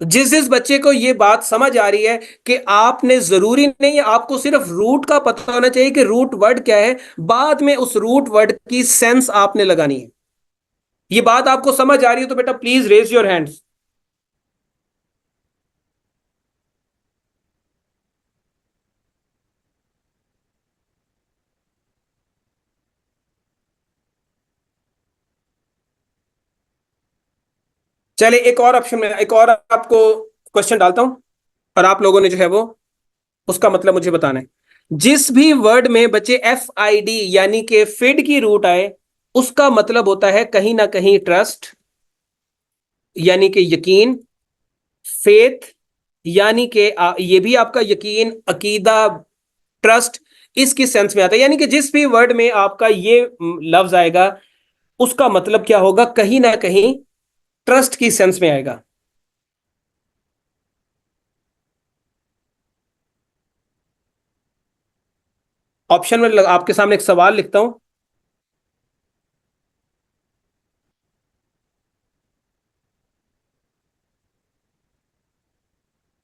जिस जिस बच्चे को ये बात समझ आ रही है कि आपने जरूरी नहीं है, आपको सिर्फ रूट का पता होना चाहिए कि रूट वर्ड क्या है, बाद में उस रूट वर्ड की सेंस आपने लगानी है। ये बात आपको समझ आ रही है तो बेटा प्लीज रेज योर हैंड्स। चले एक और ऑप्शन में एक और आपको क्वेश्चन डालता हूं, और आप लोगों ने जो है वो उसका मतलब मुझे बताना है। जिस भी वर्ड में बच्चे एफ आई डी यानी कि फिड की रूट आए, उसका मतलब होता है कहीं ना कहीं ट्रस्ट, यानी कि यकीन, फेथ, यानी कि ये भी आपका यकीन, अकीदा, ट्रस्ट, इसकी सेंस में आता है। यानी कि जिस भी वर्ड में आपका ये लफ्ज आएगा, उसका मतलब क्या होगा, कहीं ना कहीं ट्रस्ट की सेंस में आएगा। ऑप्शन में आपके सामने एक सवाल लिखता हूं।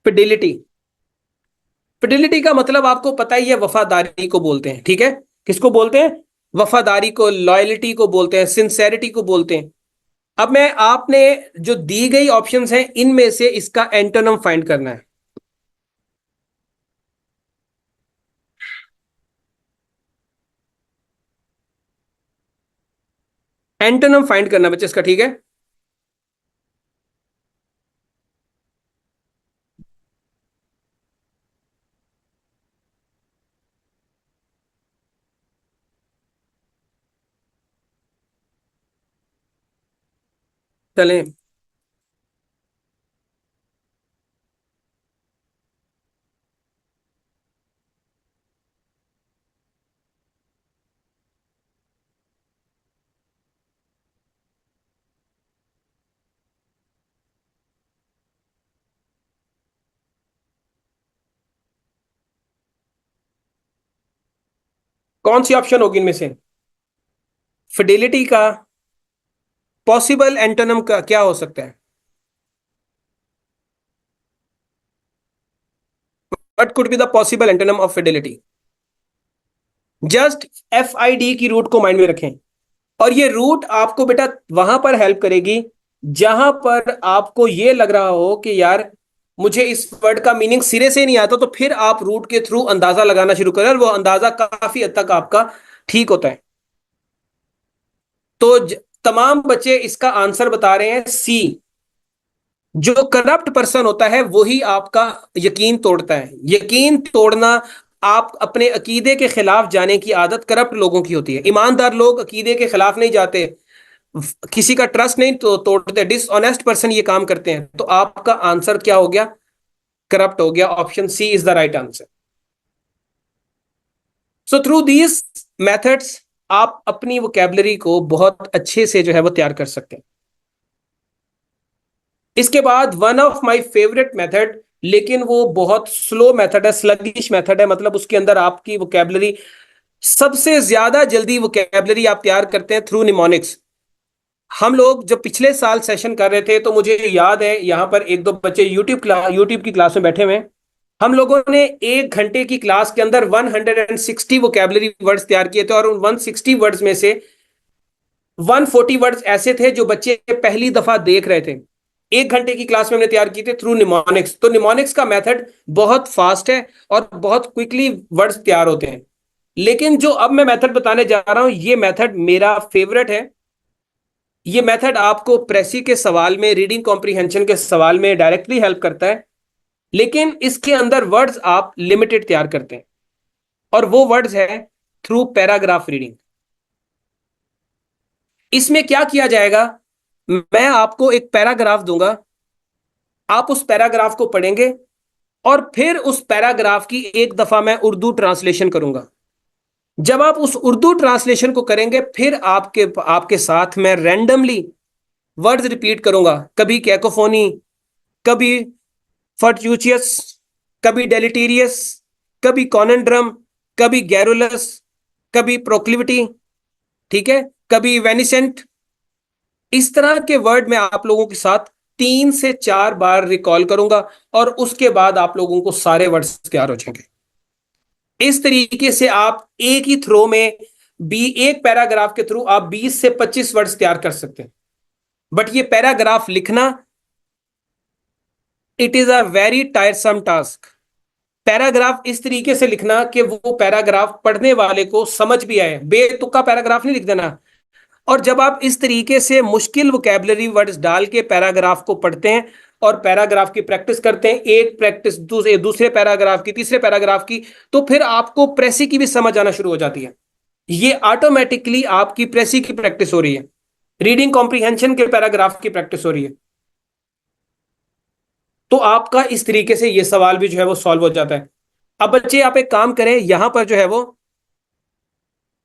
फिडिलिटी। फिडिलिटी का मतलब आपको पता ही है, वफादारी को बोलते हैं, ठीक है? किसको बोलते हैं? वफादारी को, लॉयलिटी को बोलते हैं, सिंसेरिटी को बोलते हैं। अब मैं आपने जो दी गई ऑप्शंस हैं इनमें से इसका एंटोनम फाइंड करना है। एंटोनम फाइंड करना बच्चे इसका, ठीक है? चलें। कौन सी ऑप्शन होगी इनमें से? फिडेलिटी का पॉसिबल एंटोनम का क्या हो सकता है? What could be the possible antonym of Fidelity? Just F I D की रूट को माइंड में रखें, और ये रूट आपको बेटा वहां पर हेल्प करेगी जहां पर आपको ये लग रहा हो कि यार मुझे इस वर्ड का मीनिंग सिरे से नहीं आता, तो फिर आप रूट के थ्रू अंदाजा लगाना शुरू करें, और वो अंदाजा काफी हद तक आपका ठीक होता है। तो तमाम बच्चे इसका आंसर बता रहे हैं सी। जो करप्ट पर्सन होता है वही आपका यकीन तोड़ता है। यकीन तोड़ना, आप अपने अकीदे के खिलाफ जाने की आदत करप्ट लोगों की होती है। ईमानदार लोग अकीदे के खिलाफ नहीं जाते, किसी का ट्रस्ट नहीं तो तोड़ते। डिसऑनेस्ट पर्सन ये काम करते हैं। तो आपका आंसर क्या हो गया? करप्ट हो गया। Option C is the right answer. So through these methods आप अपनी वोकेबलरी को बहुत अच्छे से जो है वो तैयार कर सकते हैं। इसके बाद one of my favourite method लेकिन वो बहुत स्लो मेथड है, स्लगिश मेथड है। मतलब उसके अंदर आपकी वोकेबलरी, सबसे ज्यादा जल्दी वोकेबलरी आप तैयार करते हैं थ्रू निमोनिक्स। हम लोग जब पिछले साल सेशन कर रहे थे तो मुझे याद है यहाँ पर एक दो बच्चे यूट्यूब की क्लास में बैठे हुए हैं। हम लोगों ने 1 घंटे की क्लास के अंदर 160 वोकेबलरी वर्ड्स तैयार किए थे, और उन 160 वर्ड्स में से 140 वर्ड्स ऐसे थे जो बच्चे पहली दफा देख रहे थे। 1 घंटे की क्लास में हमने तैयार की थी थ्रू निमोनिक्स। तो निमोनिक्स का मेथड बहुत फास्ट है और बहुत क्विकली वर्ड्स तैयार होते हैं। लेकिन जो अब मैं मेथड बताने जा रहा हूं, ये मेथड मेरा फेवरेट है। ये मेथड आपको प्रेसी के सवाल में, रीडिंग कॉम्प्रीहेंशन के सवाल में डायरेक्टली हेल्प करता है। लेकिन इसके अंदर वर्ड्स आप लिमिटेड तैयार करते हैं, और वो वर्ड्स है थ्रू पैराग्राफ रीडिंग। इसमें क्या किया जाएगा, मैं आपको एक पैराग्राफ दूंगा, आप उस पैराग्राफ को पढ़ेंगे, और फिर उस पैराग्राफ की एक दफा मैं उर्दू ट्रांसलेशन करूंगा। जब आप उस उर्दू ट्रांसलेशन को करेंगे, फिर आपके आपके साथ मैं रैंडमली वर्ड्स रिपीट करूंगा। कभी कैकोफोनी, कभी फर्ट्यूचियस, कभी डेलिटीरियस, कभी कॉनन्ड्रम, कभी गैरुलस, कभी प्रोक्लिविटी, ठीक है, कभी वेनिसेंट। इस तरह के वर्ड मैं आप लोगों के साथ 3 से 4 बार रिकॉल करूंगा, और उसके बाद आप लोगों को सारे वर्ड्स तैयार हो जाएंगे। इस तरीके से आप एक ही थ्रो में एक पैराग्राफ के थ्रू आप 20 से 25 वर्ड्स तैयार कर सकते हैं। बट ये पैराग्राफ लिखना, it is a very टायरसम task. Paragraph इस तरीके से लिखना कि वो पैराग्राफ पढ़ने वाले को समझ भी आए। बेतुका पैराग्राफ नहीं लिख देना। और जब आप इस तरीके से मुश्किल वोकेबलरी वर्ड्स डाल के पैराग्राफ को पढ़ते हैं और पैराग्राफ की प्रैक्टिस करते हैं, एक प्रैक्टिस दूसरे दूसरे पैराग्राफ की, तीसरे पैराग्राफ की, तो फिर आपको प्रेसी की भी समझ आना शुरू हो जाती है। ये ऑटोमेटिकली आपकी प्रेसी की प्रैक्टिस हो रही है, रीडिंग कॉम्प्रीहेंशन के पैराग्राफ की प्रैक्टिस हो रही है। तो आपका इस तरीके से ये सवाल भी जो है वो सॉल्व हो जाता है। अब बच्चे आप एक काम करें, यहां पर जो है वो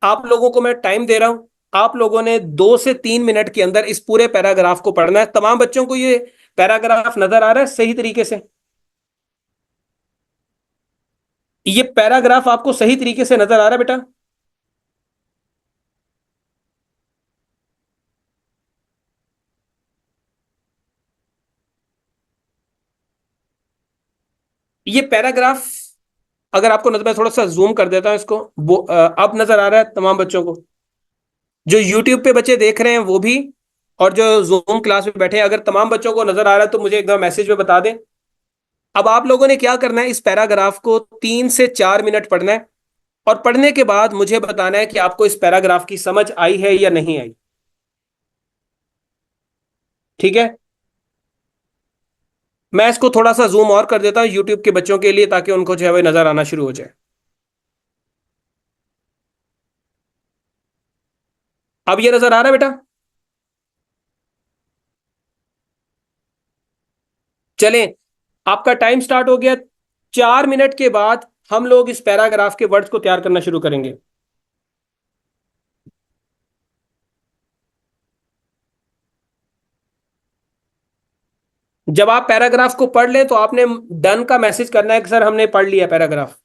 आप लोगों को मैं टाइम दे रहा हूं। आप लोगों ने 2 से 3 मिनट के अंदर इस पूरे पैराग्राफ को पढ़ना है। तमाम बच्चों को ये पैराग्राफ नजर आ रहा है सही तरीके से? ये पैराग्राफ आपको सही तरीके से नजर आ रहा है बेटा? ये पैराग्राफ अगर आपको नजर, मैं थोड़ा सा जूम कर देता हूं इसको, अब नजर आ रहा है तमाम बच्चों को? जो यूट्यूब पे बच्चे देख रहे हैं वो भी, और जो जूम क्लास में बैठे हैं, अगर तमाम बच्चों को नजर आ रहा है तो मुझे एकदम मैसेज में बता दें। अब आप लोगों ने क्या करना है, इस पैराग्राफ को 3 से 4 मिनट पढ़ना है, और पढ़ने के बाद मुझे बताना है कि आपको इस पैराग्राफ की समझ आई है या नहीं आई। ठीक है, मैं इसको थोड़ा सा जूम और कर देता हूं यूट्यूब के बच्चों के लिए, ताकि उनको जो है वो नजर आना शुरू हो जाए। अब ये नजर आ रहा है बेटा? चलें, आपका टाइम स्टार्ट हो गया। 4 मिनट के बाद हम लोग इस पैराग्राफ के वर्ड्स को तैयार करना शुरू करेंगे। जब आप पैराग्राफ को पढ़ लें तो आपने डन का मैसेज करना है कि सर हमने पढ़ लिया पैराग्राफ।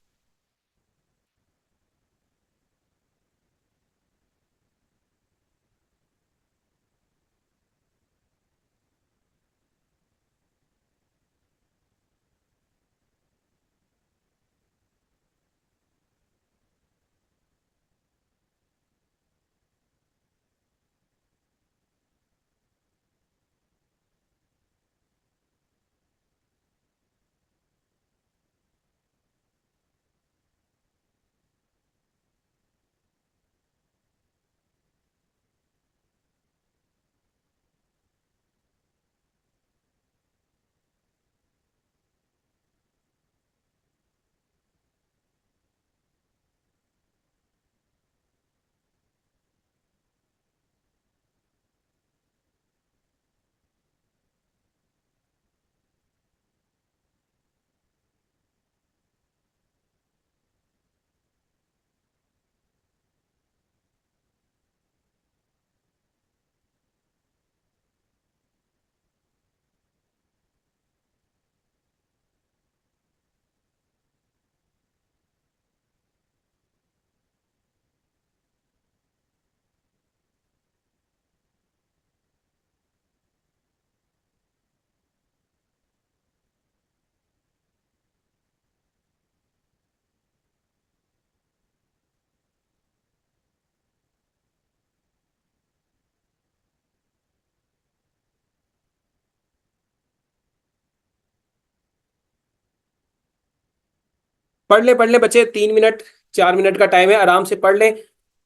पढ़ ले बच्चे, 3 मिनट 4 मिनट का टाइम है, आराम से पढ़ लें।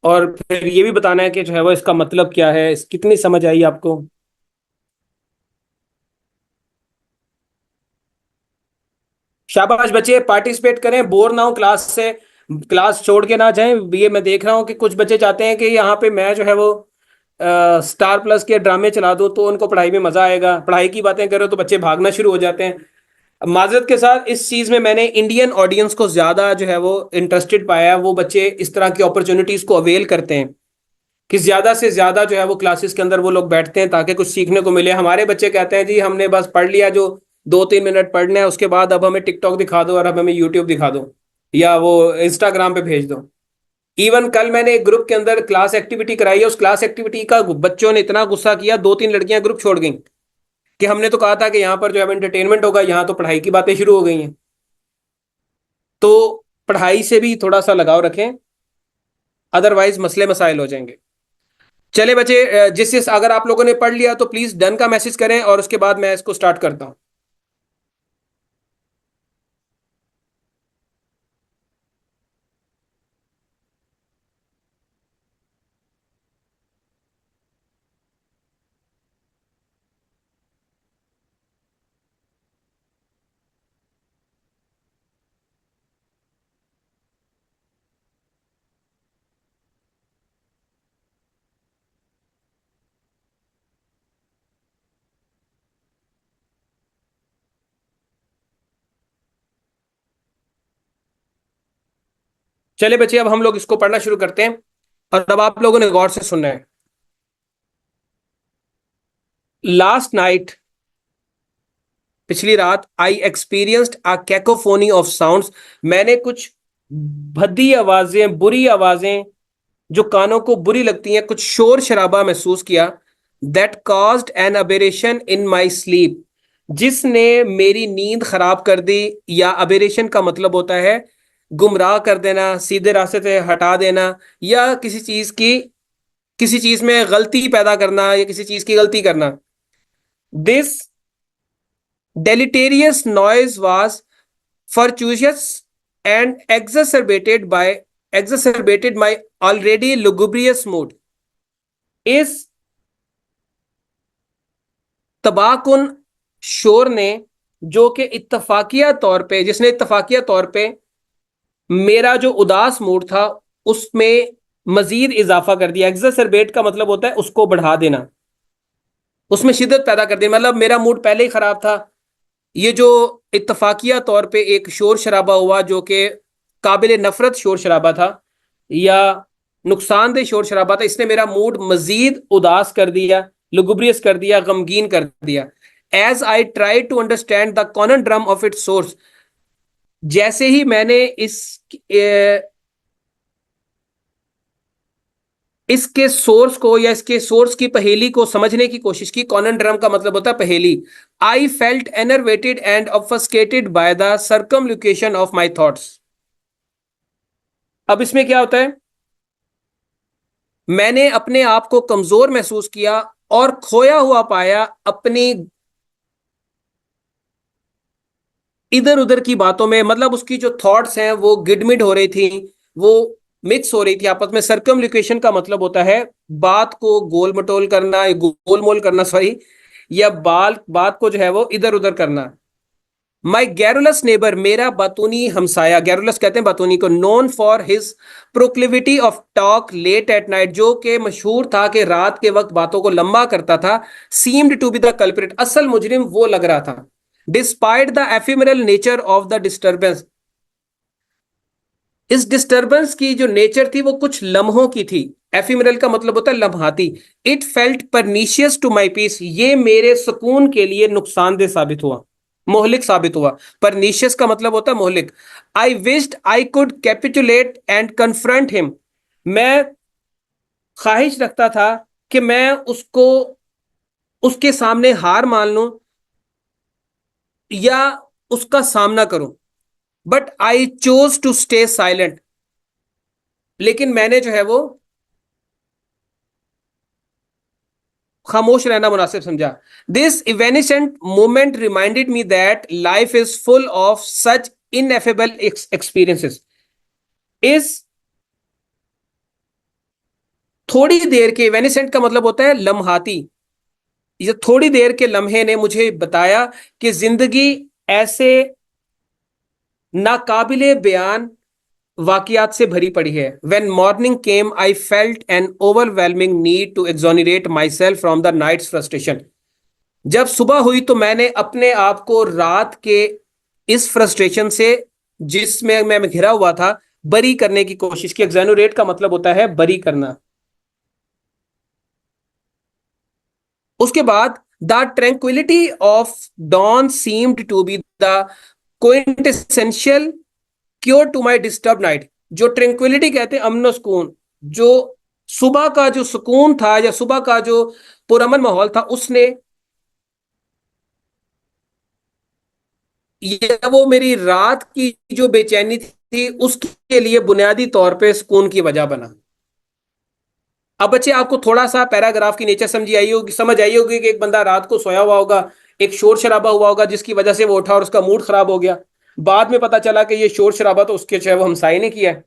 और फिर ये भी बताना है कि जो है वो इसका मतलब क्या है, कितनी समझ आई आपको। शाबाश बच्चे, पार्टिसिपेट करें, बोर ना हो क्लास से, क्लास छोड़ के ना जाएं। ये मैं देख रहा हूँ कि कुछ बच्चे चाहते हैं कि यहाँ पे मैं जो है वो स्टार प्लस के ड्रामे चला दूं तो उनको पढ़ाई में मजा आएगा, पढ़ाई की बातें करो तो बच्चे भागना शुरू हो जाते हैं। माजरत के साथ इस चीज में मैंने इंडियन ऑडियंस को ज्यादा जो है वो इंटरेस्टेड पाया, वो बच्चे इस तरह की अपॉर्चुनिटीज को अवेल करते हैं कि ज्यादा से ज्यादा जो है वो क्लासेस के अंदर वो लोग बैठते हैं ताकि कुछ सीखने को मिले। हमारे बच्चे कहते हैं जी हमने बस पढ़ लिया जो 2-3 मिनट पढ़ना है, उसके बाद अब हमें टिकटॉक दिखा दो और अब हमें यूट्यूब दिखा दो या वो इंस्टाग्राम पे भेज दो। इवन कल मैंने एक ग्रुप के अंदर क्लास एक्टिविटी कराई है, उस क्लास एक्टिविटी का बच्चों ने इतना गुस्सा किया, 2-3 लड़कियां ग्रुप छोड़ गई कि हमने तो कहा था कि यहाँ पर जो है एंटरटेनमेंट होगा, यहाँ तो पढ़ाई की बातें शुरू हो गई हैं। तो पढ़ाई से भी थोड़ा सा लगाव रखें, अदरवाइज मसले मसाइल हो जाएंगे। चले बच्चे, जिस अगर आप लोगों ने पढ़ लिया तो प्लीज डन का मैसेज करें और उसके बाद मैं इसको स्टार्ट करता हूं। चले बच्चे, अब हम लोग इसको पढ़ना शुरू करते हैं और अब आप लोगों ने गौर से सुनना है। लास्ट नाइट, पिछली रात, I experienced a cacophony of sounds, मैंने कुछ भद्दी आवाजें, बुरी आवाजें जो कानों को बुरी लगती हैं, कुछ शोर शराबा महसूस किया। That caused an aberration in my sleep, जिसने मेरी नींद खराब कर दी। या अबेरेशन का मतलब होता है गुमराह कर देना, सीधे रास्ते से हटा देना, या किसी चीज में गलती पैदा करना या किसी चीज की गलती करना। This deleterious noise was fortuitous and exacerbated my already lugubrious mood. इस तबाहकुन शोर ने, जो कि इत्तफाकिया तौर पे, जिसने इत्तफाकिया तौर पे मेरा जो उदास मूड था उसमें मजीद इजाफा कर दिया। एग्जैसरबेट का मतलब होता है उसको बढ़ा देना, उसमें शिद्दत पैदा कर दी। मतलब मेरा मूड पहले ही खराब था, ये जो इत्तफाकिया तौर पे एक शोर शराबा हुआ जो कि काबिल नफरत शोर शराबा था या नुकसानदेह शोर शराबा था, इसने मेरा मूड मजीद उदास कर दिया, लुगुब्रियस कर दिया, गमगीन कर दिया। As I try to understand the common drum of its source, जैसे ही मैंने इसके सोर्स को या इसके सोर्स की पहेली को समझने की कोशिश की। कॉनन ड्रम का मतलब होता है पहेली। I felt enervated and obfuscated by the circumlocution of my thoughts. अब इसमें क्या होता है, मैंने अपने आप को कमजोर महसूस किया और खोया हुआ पाया अपनी इधर उधर की बातों में। मतलब उसकी जो थॉट्स हैं वो गिडमिड हो रही थी, वो मिक्स हो रही थी आपस में। सर्कमलोकेशन का मतलब होता है बात को गोल मटोल करना, गोल मोल करना, सॉरी, या बात को जो है वो इधर उधर करना। माई गैरुलस नेबर, मेरा बातूनी हमसाया, गैरुलस कहते हैं बातूनी को, known for his proclivity of talk late at night, जो कि मशहूर था कि रात के वक्त बातों को लंबा करता था। Seemed to be the culprit, असल मुजरिम वो लग रहा था। Despite the ephemeral nature of the disturbance, इस डिस्टर्बेंस की जो नेचर थी वो कुछ लम्हों की थी। एफिमरल का मतलब होता है लम्हाती। It felt pernicious to my peace, ये मेरे सुकून के लिए नुकसानदेह साबित हुआ, मोहलिक साबित हुआ। परनीशियस का मतलब होता है मोहलिक। I wished I could capitulate and confront him, मैं ख्वाहिश रखता था कि मैं उसको, उसके सामने हार मान लूं या उसका सामना करूं। But I chose to stay silent, लेकिन मैंने जो है वो खामोश रहना मुनासिब समझा। This evanescent moment reminded me that life is full of such ineffable experiences is थोड़ी देर के, वेनिसेंट का मतलब होता है लम्हाती, ये थोड़ी देर के लम्हे ने मुझे बताया कि जिंदगी ऐसे नाकाबिले बयान वाकयात से भरी पड़ी है. When morning came, I felt an overwhelming need to exonerate myself from the night's frustration. जब सुबह हुई तो मैंने अपने आप को रात के इस फ्रस्ट्रेशन से जिसमें मैं घिरा हुआ था बरी करने की कोशिश की. एक्सोनरेट का मतलब होता है बरी करना. उसके बाद the tranquility of dawn seemed to be the quintessential cure to my disturb night. जो ट्रैंक्विलिटी कहते हैं, अमन सुकून, जो सुबह का जो सुकून था या सुबह का जो पुरअमन माहौल था, उसने ये वो मेरी रात की जो बेचैनी थी उसके लिए बुनियादी तौर पे सुकून की वजह बना. अब बच्चे आपको थोड़ा सा पैराग्राफ की नेचर समझ आई होगी कि एक बंदा रात को सोया हुआ होगा, एक शोर शराबा हुआ होगा जिसकी वजह से वो उठा और उसका मूड खराब हो गया. बाद में पता चला कि ये शोर शराबा तो उसके चाहे वो हमसाये ने किया है.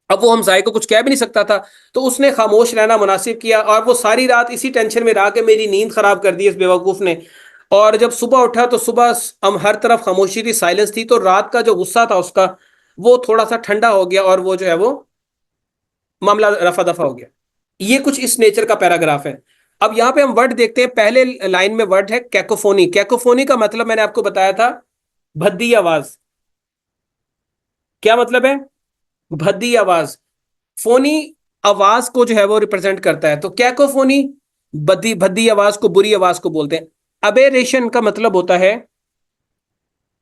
अब वो हमसाये को कुछ कह भी नहीं सकता था, तो उसने खामोश रहना मुनासिब किया और वो सारी रात इसी टेंशन में रहा कि मेरी नींद खराब कर दी इस बेवकूफ ने. और जब सुबह उठा तो सुबह हम हर तरफ खामोशी थी, साइलेंस थी, तो रात का जो गुस्सा था उसका वो थोड़ा सा ठंडा हो गया और वो जो है वो मामला रफा दफा हो गया. ये कुछ इस नेचर का पैराग्राफ है. अब यहां पे हम वर्ड देखते हैं. पहले लाइन में वर्ड है कैकोफोनी. कैकोफोनी का मतलब मैंने आपको बताया था भद्दी आवाज. क्या मतलब है? भद्दी आवाज. फोनी आवाज को जो है वो रिप्रेजेंट करता है. तो कैकोफोनी भद्दी भद्दी आवाज को, बुरी आवाज को बोलते हैं. अबेरेशन का मतलब होता है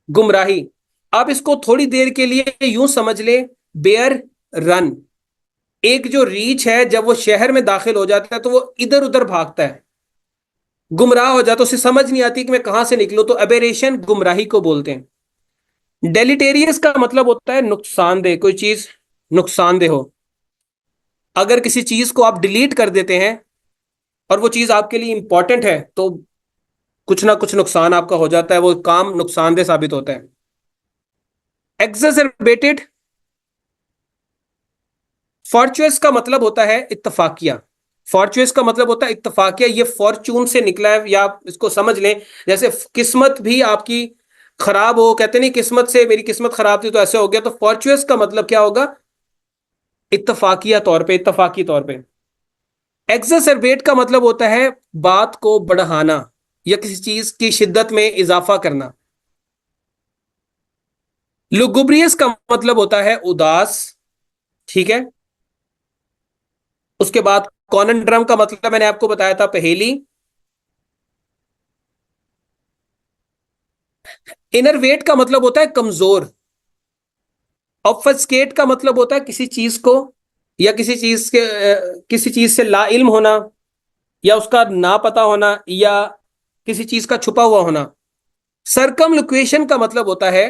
गुमराही. आप इसको थोड़ी देर के लिए यूं समझ ले, बेयर रन. एक जो रीछ है जब वो शहर में दाखिल हो जाता है तो वो इधर उधर भागता है, गुमराह हो जाता है, उसे समझ नहीं आती कि मैं कहां से निकलूं. तो अबेरेशन गुमराही को बोलते हैं. डेलिटेरियस का मतलब होता है नुकसानदेह. कोई चीज नुकसानदेह हो. अगर किसी चीज को आप डिलीट कर देते हैं और वो चीज आपके लिए इंपॉर्टेंट है तो कुछ ना कुछ नुकसान आपका हो जाता है, वो काम नुकसानदेह साबित होता है. एग्जैजरबेटेड. फॉर्चुअस का मतलब होता है इत्तफाकिया. फॉर्चुअस का मतलब होता है इत्तफाकिया. ये फॉर्चून से निकला है, या आप इसको समझ लें जैसे किस्मत भी आपकी खराब हो, कहते नहीं किस्मत से मेरी किस्मत खराब थी तो ऐसे हो गया. तो फॉर्चुअस का मतलब क्या होगा? इत्तफाकिया तौर पे, इत्तफाकी तौर पे. एग्जैजरबेट का मतलब होता है बात को बढ़ाना या किसी चीज की शिद्दत में इजाफा करना. लुगुब्रियस का मतलब होता है उदास. ठीक है. उसके बाद कॉनंड्रम का मतलब मैंने आपको बताया था पहेली. इनरवेट का मतलब होता है कमजोर. ऑब्फस्केट का मतलब होता है किसी चीज को या किसी चीज से ला इल्म होना या उसका ना पता होना या किसी चीज का छुपा हुआ होना. सर्कमलोक्वेशन का मतलब होता है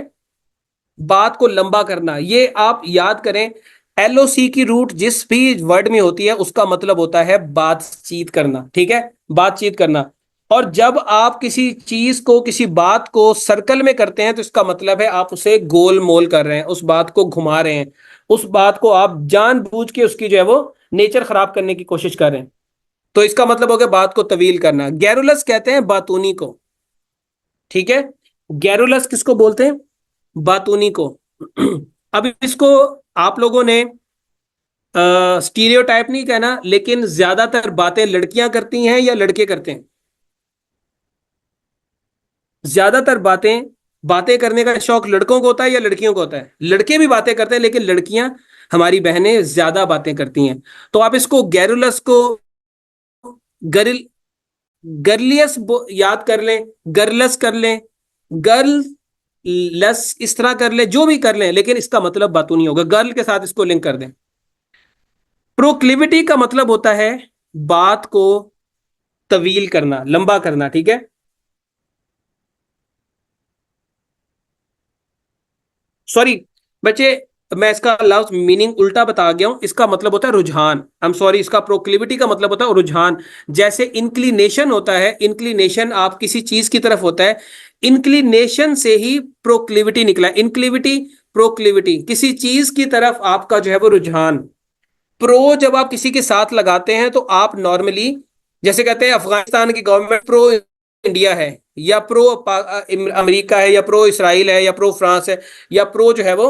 बात को लंबा करना. ये आप याद करें, एलओसी की रूट जिस भी वर्ड में होती है उसका मतलब होता है बातचीत करना. ठीक है, बातचीत करना. और जब आप किसी चीज को, किसी बात को सर्कल में करते हैं तो इसका मतलब है आप उसे गोल मोल कर रहे हैं, उस बात को घुमा रहे हैं, उस बात को आप जानबूझ के उसकी जो है वो नेचर खराब करने की कोशिश कर रहे हैं. तो इसका मतलब हो गया बात को तवील करना. गैरुलस कहते हैं बातूनी को. ठीक है, गैरुलस किसको बोलते हैं? बातूनी को. अब इसको आप लोगों ने स्टीरियोटाइप नहीं कहना, लेकिन ज्यादातर बातें लड़कियां करती हैं या लड़के करते हैं? ज्यादातर बातें, बातें करने का शौक लड़कों को होता है या लड़कियों को होता है? लड़के भी बातें करते हैं लेकिन लड़कियां, हमारी बहनें ज्यादा बातें करती हैं. तो आप इसको गैरुलस को गरिल गर्लियस याद कर लें, गर्लस कर लें, गर्ल लस इस तरह कर लें, जो भी कर लें, लेकिन इसका मतलब बातूनी होगा. गर्ल के साथ इसको लिंक कर दें. प्रोक्लिविटी का मतलब होता है बात को तवील करना, लंबा करना. ठीक है, सॉरी बच्चे, मैं इसका लफ्ज मीनिंग उल्टा बता गया हूं. इसका मतलब होता है रुझान. आई एम सॉरी, इसका प्रोक्लिविटी का मतलब होता है रुझान. जैसे इंक्लिनेशन होता है, इंक्लिनेशन आप किसी चीज की तरफ होता है, इंक्लिनेशन से ही प्रोक्लिविटी निकला। इंक्लिविटी, प्रोक्लिविटी, किसी चीज की तरफ आपका जो है वो रुझान। प्रो जब आप किसी के साथ लगाते हैं तो आप नॉर्मली, जैसे कहते हैं अफगानिस्तान की गवर्नमेंट प्रो इंडिया है, या प्रो अमेरिका है, या प्रो इसराइल है, या प्रो फ्रांस है, या प्रो जो है वो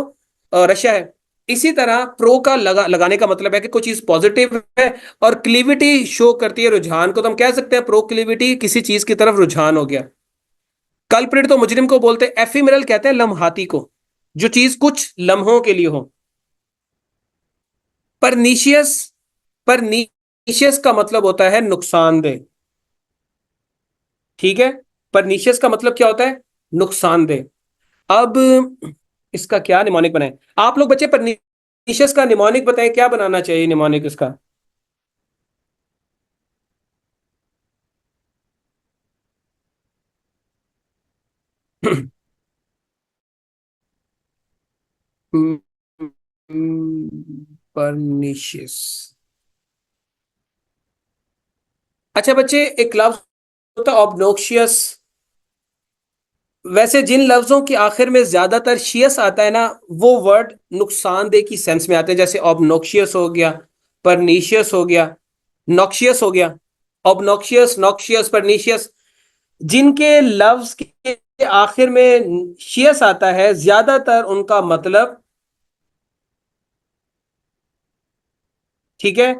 रशिया है। इसी तरह प्रो का लगाने का मतलब है कि कोई चीज पॉजिटिव है, और क्लिविटी शो करती है रुझान को, तो हम कह सकते हैं प्रोक्लिविटी, किसी चीज की तरफ रुझान हो गया। कल्प्रिट तो मुजरिम को बोलते हैं, एफिमरल कहते हैं लम्हाती को, जो चीज कुछ लम्हों के लिए हो। परनीशियस, परनीशियस का मतलब होता है नुकसानदेह। ठीक है, परनीशियस का मतलब क्या होता है? नुकसानदेह। अब इसका क्या निमोनिक बनाए आप लोग बच्चे? परनीशियस का निमोनिक बताएं, क्या बनाना चाहिए निमोनिक इसका? परनीशियस। अच्छा बच्चे, एक लफ्ज होता है ऑब्नोक्शियस। वैसे जिन लफ्जों के आखिर में ज्यादातर शियस आता है ना, वो वर्ड नुकसानदेह की सेंस में आते हैं, जैसे ऑबनॉक्शियस हो गया, परनीशियस हो गया, नॉक्शियस हो गया। ऑबनॉक्शियस, नॉक्शियस, परनीशियस, जिनके लफ्ज के आखिर में शियस आता है, ज्यादातर उनका मतलब, ठीक है।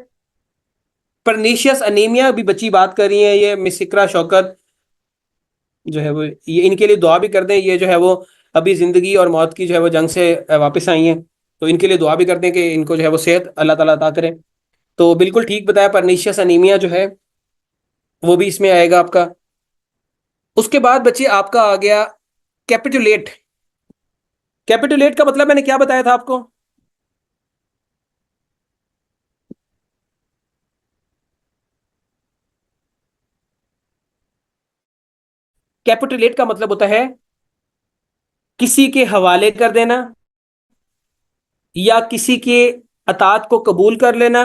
परनीशियस अनीमिया भी बच्ची बात कर रही है, ये मिस इकरा शौकत जो है वो, ये इनके लिए दुआ भी कर दें। ये जो है वो अभी जिंदगी और मौत की जो है वो जंग से वापस आई हैं, तो इनके लिए दुआ भी कर दें कि इनको जो है वो सेहत अल्लाह ताला अता करे। तो बिल्कुल ठीक बताया, परनीशियस अनीमिया जो है वो भी इसमें आएगा आपका। उसके बाद बच्चे आपका आ गया कैपिटुलेट। कैपिटुलेट का मतलब मैंने क्या बताया था आपको? कैपिटुलेट का मतलब होता है किसी के हवाले कर देना, या किसी के अतात को कबूल कर लेना,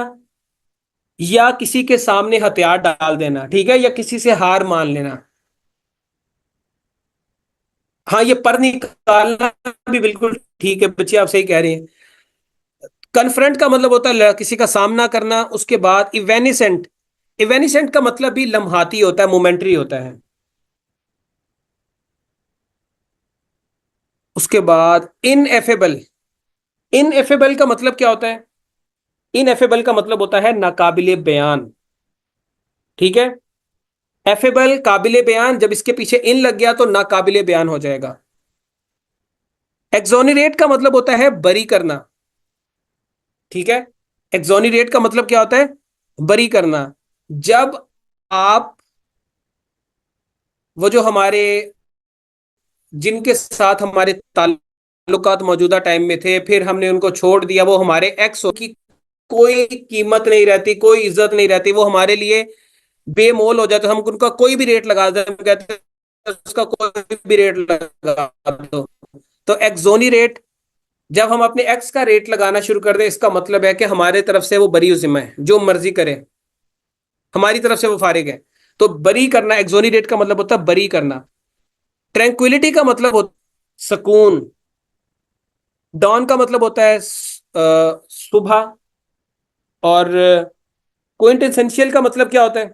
या किसी के सामने हथियार डाल देना, ठीक है, या किसी से हार मान लेना। हाँ, ये पर निकालना भी बिल्कुल ठीक है बच्चे, आप सही कह रहे हैं। कन्फ्रंट का मतलब होता है किसी का सामना करना। उसके बाद इवेनिसेंट, इवेनिसेंट का मतलब भी लम्हाती होता है, मोमेंट्री होता है। उसके बाद इनएफेबल। इनएफेबल का मतलब क्या होता है? इनएफेबल का मतलब होता है नाकाबिले बयान, ठीक है। एफेबल काबिले बयान, जब इसके पीछे इन लग गया तो नाकाबिले बयान हो जाएगा। एक्सोनिरेट का मतलब होता है बरी करना, ठीक है। एक्सोनिरेट का मतलब क्या होता है? बरी करना। जब आप, वो जो हमारे, जिनके साथ हमारे ताल्लुकात मौजूदा टाइम में थे, फिर हमने उनको छोड़ दिया, वो हमारे एक्स हो, की कोई कीमत नहीं रहती, कोई इज्जत नहीं रहती, वो हमारे लिए बेमोल हो जाते, हम उनका कोई भी रेट लगा देते, हम कहते हैं उसका कोई भी रेट लगा दो। तो एक्सोनी रेट, जब हम अपने एक्स का रेट लगाना शुरू कर दें, इसका मतलब है कि हमारे तरफ से वो बरी जिम्मा है, जो मर्जी करे, हमारी तरफ से वो फारिग है। तो बरी करना, एक्सोनी रेट का मतलब होता है बरी करना। ट्रैंक्विलिटी का मतलब होता है सुकून। डॉन का मतलब होता है सुबह। और क्विंटेसेंशियल का मतलब क्या होता है?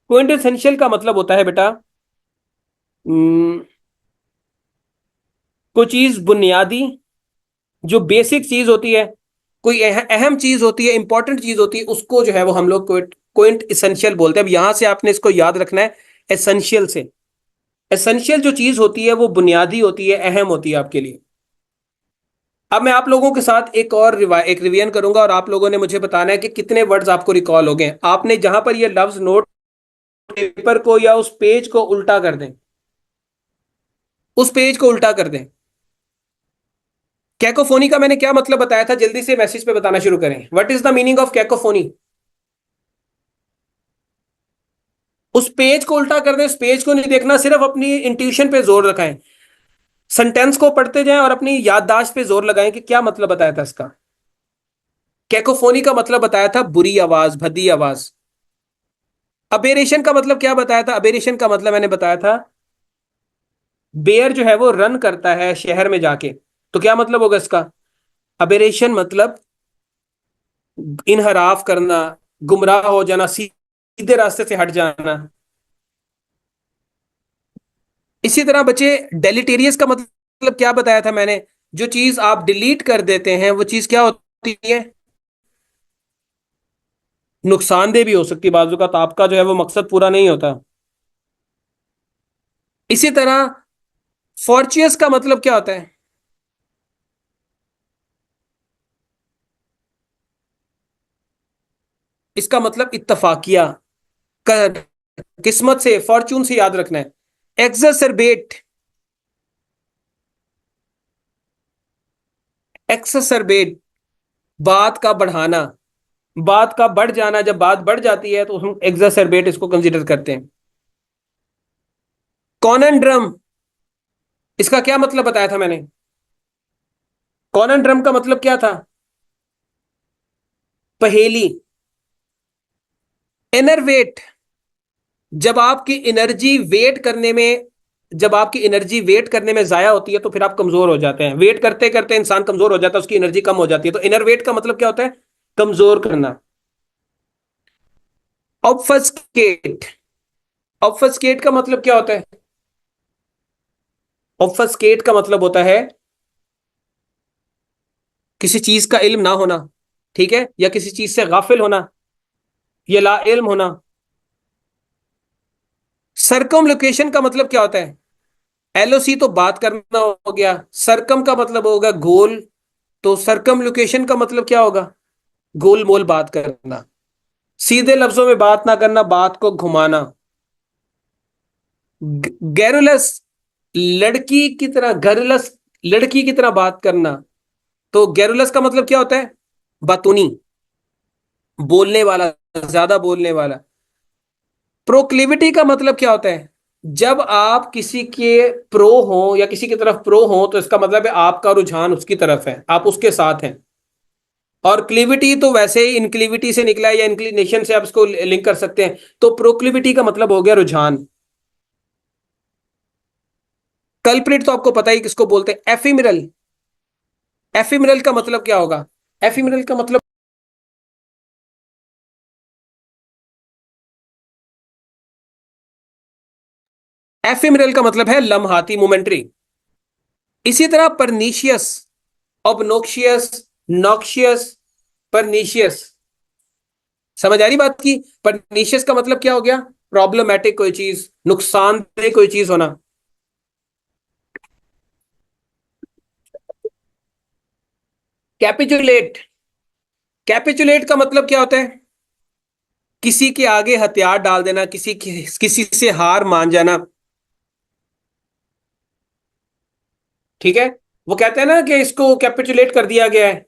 क्विंटेसेंशियल का मतलब होता है बेटा, हम्म, कोई चीज बुनियादी, जो बेसिक चीज होती है, कोई अहम चीज होती है, इंपॉर्टेंट चीज होती है, उसको जो है वो हम लोग क्विंट क्विंट इसेंशियल बोलते हैं। अब यहां से आपने इसको याद रखना है, एसेंशियल से। एसेंशियल जो चीज होती है वो बुनियादी होती है, अहम होती है आपके लिए। अब मैं आप लोगों के साथ एक रिवीजन करूंगा, और आप लोगों ने मुझे बताना है कि कितने वर्ड्स आपको रिकॉल हो गए। आपने जहां पर ये लफ्ज नोट, पेपर को या उस पेज को उल्टा कर दें, उस पेज को उल्टा कर दें। कैकोफोनी का मैंने क्या मतलब बताया था, जल्दी से मैसेज पे बताना शुरू करें। What is the meaning of cacophony? उस पेज को उल्टा कर दें, उस पेज को नहीं देखना, सिर्फ अपनी इंट्यूशन पे जोर रखाएं। सेंटेंस को पढ़ते जाएं और अपनी याददाश्त पे जोर लगाएं कि क्या मतलब बताया था इसका। कैकोफोनी का मतलब बताया था बुरी आवाज, भद्दी आवाज। अबेरेशन का मतलब क्या बताया था? अबेरेशन का मतलब मैंने बताया था, बेयर जो है वो रन करता है शहर में जाके, तो क्या मतलब होगा इसका? अबेरेशन मतलब इनहराफ करना, गुमराह हो जाना, सीधे रास्ते से हट जाना। इसी तरह बच्चे, डेलिटेरियस का मतलब क्या बताया था मैंने? जो चीज आप डिलीट कर देते हैं वो चीज क्या होती है? नुकसानदेह भी हो सकती है बाजू का, तो आपका जो है वो मकसद पूरा नहीं होता। इसी तरह फॉर्च्यूअस का मतलब क्या होता है? इसका मतलब इत्तफाकिया, किस्मत से, फॉर्चून से याद रखना है। एक्सरबेट, एक्सरबेट बात का बढ़ाना, बात का बढ़ जाना, जब बात बढ़ जाती है तो हम एक्सरबेट इसको कंसीडर करते हैं। कॉनन, इसका क्या मतलब बताया था मैंने? कॉनन ड्रम का मतलब क्या था? पहेली। एनरवेट, जब आपकी एनर्जी वेट करने में, जब आपकी एनर्जी वेट करने में जाया होती है तो फिर आप कमजोर हो जाते हैं। वेट करते करते इंसान कमजोर हो जाता है, उसकी एनर्जी कम हो जाती है। तो इनरवेट का मतलब क्या होता है? कमजोर करना। ऑब्फस्केट, ऑब्फस्केट का मतलब क्या होता है? ऑब्फस्केट का मतलब होता है किसी चीज का इल्म ना होना, ठीक है, या किसी चीज से गाफिल होना, या ला इल्म होना। सरकम लोकेशन का मतलब क्या होता है? एलओसी तो बात करना हो गया, सरकम का मतलब होगा गोल, तो सरकम लोकेशन का मतलब क्या होगा? गोल मोल बात करना, सीधे लफ्जों में बात ना करना, बात को घुमाना। गैरुलस, लड़की की तरह, गैरुलस लड़की की तरह बात करना, तो गैरुलस का मतलब क्या होता है? बातूनी, बोलने वाला, ज्यादा बोलने वाला। प्रोक्लिविटी का मतलब क्या होता है? जब आप किसी के प्रो हो या किसी की तरफ प्रो हो तो इसका मतलब है आपका रुझान उसकी तरफ है, आप उसके साथ हैं। और क्लिविटी तो वैसे ही इनक्लिविटी से निकला है, या इंक्लिनेशन से आप इसको लिंक कर सकते हैं। तो प्रोक्लिविटी का मतलब हो गया रुझान। कल्प्रिट तो आपको पता ही किसको बोलते हैं? एफिमिरल, एफिमिरल का मतलब क्या होगा? एफिमिरल का मतलब, एफिमिरल का मतलब है लम्हाती, मोमेंट्री। इसी तरह परनीशियस, ऑबनोक्शियस, नॉक्शियस, परनीशियस। समझ आ रही बात की? परनीशियस का मतलब क्या हो गया? प्रॉब्लमैटिक कोई चीज, नुकसानदेह कोई चीज होना। कैपिचुलेट, कैपिचुलेट का मतलब क्या होता है? किसी के आगे हथियार डाल देना, किसी से हार मान जाना, ठीक है। वो कहते हैं ना कि इसको कैपिचुलेट कर दिया गया है,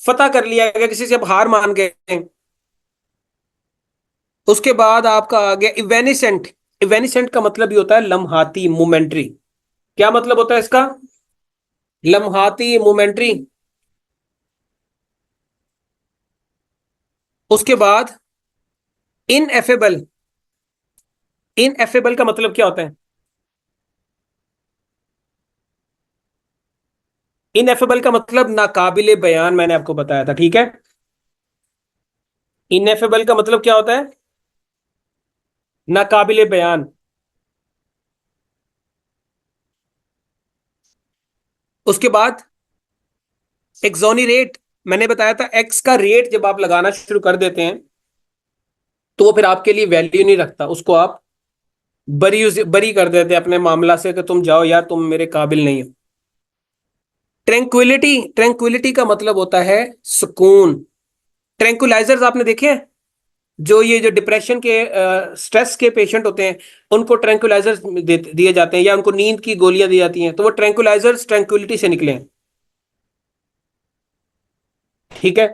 फतह कर लिया गया, किसी से अब हार मान गए हैं। उसके बाद आपका आ गया इवेनिसेंट। इवेनिसेंट का मतलब भी होता है लम्हाती, मोमेंट्री। क्या मतलब होता है इसका? लम्हाती, मोमेंट्री। उसके बाद इनएफेबल, इनएफेबल का मतलब क्या होता है? इनएफेबल का मतलब नाकाबिले बयान, मैंने आपको बताया था, ठीक है। इनएफेबल का मतलब क्या होता है? नाकाबिले बयान। उसके बाद एक्सोनिरेट, मैंने बताया था एक्स का रेट जब आप लगाना शुरू कर देते हैं तो वो फिर आपके लिए वैल्यू नहीं रखता, उसको आप बरी कर देते हैं अपने मामला से कि तुम जाओ यार, तुम मेरे काबिल नहीं हो। ट्रैंक्विलिटी, ट्रैंक्विलिटी का मतलब होता है सुकून। ट्रैंक्विलाइजर्स आपने देखे हैं? जो ये जो डिप्रेशन के, स्ट्रेस के पेशेंट होते हैं, उनको ट्रैंक्विलाइजर्स दिए जाते हैं, या उनको नींद की गोलियां दी जाती हैं, तो वो ट्रैंक्विलाइजर्स ट्रैंक्विलिटी से निकले हैं, ठीक है।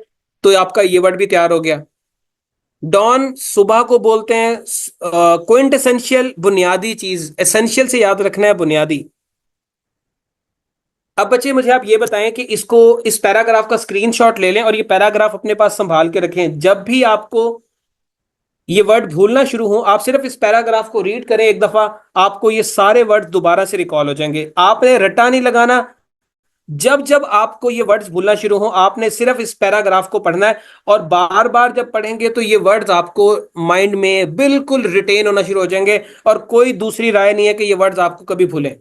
तो आपका ये वर्ड भी तैयार हो गया। डॉन सुबह को बोलते हैं क्विंट एसेंशियल, बुनियादी चीज, एसेंशियल से याद रखना है, बुनियादी। अब बच्चे मुझे आप ये बताएं कि इसको, इस पैराग्राफ का स्क्रीनशॉट ले लें और ये पैराग्राफ अपने पास संभाल के रखें। जब भी आपको ये वर्ड भूलना शुरू हो, आप सिर्फ इस पैराग्राफ को रीड करें एक दफा, आपको ये सारे वर्ड दोबारा से रिकॉल हो जाएंगे। आपने रट्टा नहीं लगाना। जब जब आपको ये वर्ड्स भूलना शुरू हो, आपने सिर्फ इस पैराग्राफ को पढ़ना है, और बार बार जब पढ़ेंगे तो ये वर्ड्स आपको माइंड में बिल्कुल रिटेन होना शुरू हो जाएंगे, और कोई दूसरी राय नहीं है कि ये वर्ड्स आपको कभी भूलें।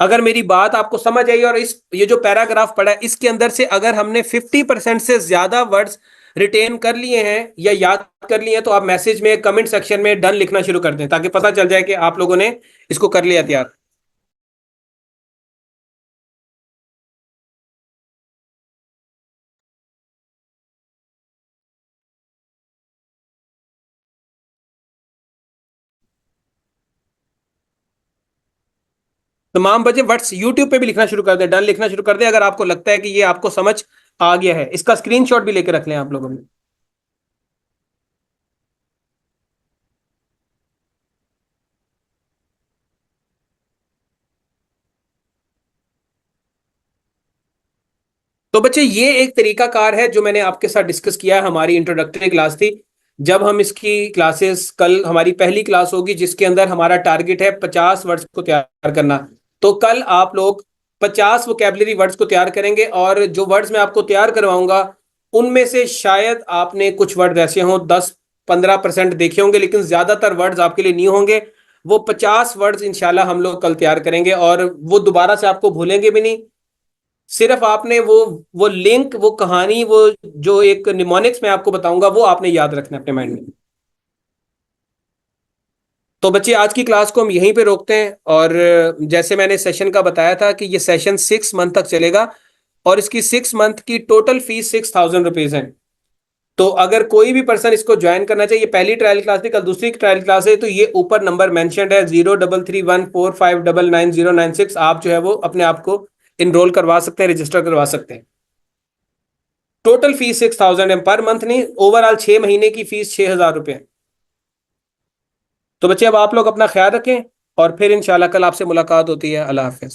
अगर मेरी बात आपको समझ आई, और इस ये जो पैराग्राफ पढ़ा है इसके अंदर से अगर हमने 50% से ज्यादा वर्ड्स रिटेन कर लिए हैं या याद कर लिए हैं, तो आप मैसेज में, कमेंट सेक्शन में डन लिखना शुरू कर दें, ताकि पता चल जाए कि आप लोगों ने इसको कर लिया तैयार। तमाम बच्चे व्हाट्स यूट्यूब पे भी लिखना शुरू कर दें, डन लिखना शुरू कर दें, अगर आपको लगता है कि ये आपको समझ आ गया है। इसका स्क्रीनशॉट भी लेके रख लें आप लोगों ने। तो बच्चे ये एक तरीका कार है जो मैंने आपके साथ डिस्कस किया है। हमारी इंट्रोडक्टरी क्लास थी। जब हम इसकी क्लासेस, कल हमारी पहली क्लास होगी जिसके अंदर हमारा टारगेट है 50 वर्ड्स को तैयार करना। तो कल आप लोग 50 वोकेबलरी वर्ड्स को तैयार करेंगे, और जो वर्ड्स मैं आपको तैयार करवाऊंगा उनमें से शायद आपने कुछ वर्ड ऐसे हों, 10-15% देखे होंगे, लेकिन ज्यादातर वर्ड्स आपके लिए नहीं होंगे। वो 50 वर्ड्स इंशाल्लाह हम लोग कल तैयार करेंगे, और वो दोबारा से आपको भूलेंगे भी नहीं। सिर्फ आपने वो लिंक, वो कहानी, वो जो एक निमोनिक्स मैं आपको बताऊंगा, वो आपने याद रखना है अपने माइंड में। तो बच्चे आज की क्लास को हम यहीं पे रोकते हैं, और जैसे मैंने सेशन का बताया था कि ये सेशन 6 मंथ तक चलेगा, और इसकी 6 मंथ की टोटल फीस 6000 रुपीज है। तो अगर कोई भी पर्सन इसको ज्वाइन करना चाहिए, पहली ट्रायल क्लास थी, कल दूसरी ट्रायल क्लास है, तो ये ऊपर नंबर मेंशनड है 033145999096। आप जो है वो अपने आप को इनरोल करवा सकते हैं, रजिस्टर करवा सकते हैं। टोटल फीस 6000 है, पर मंथ नहीं, ओवरऑल 6 महीने की फीस 6000 रुपये। तो बच्चे अब आप लोग अपना ख्याल रखें, और फिर इंशाल्लाह कल आपसे मुलाकात होती है। अल्लाह हाफिज।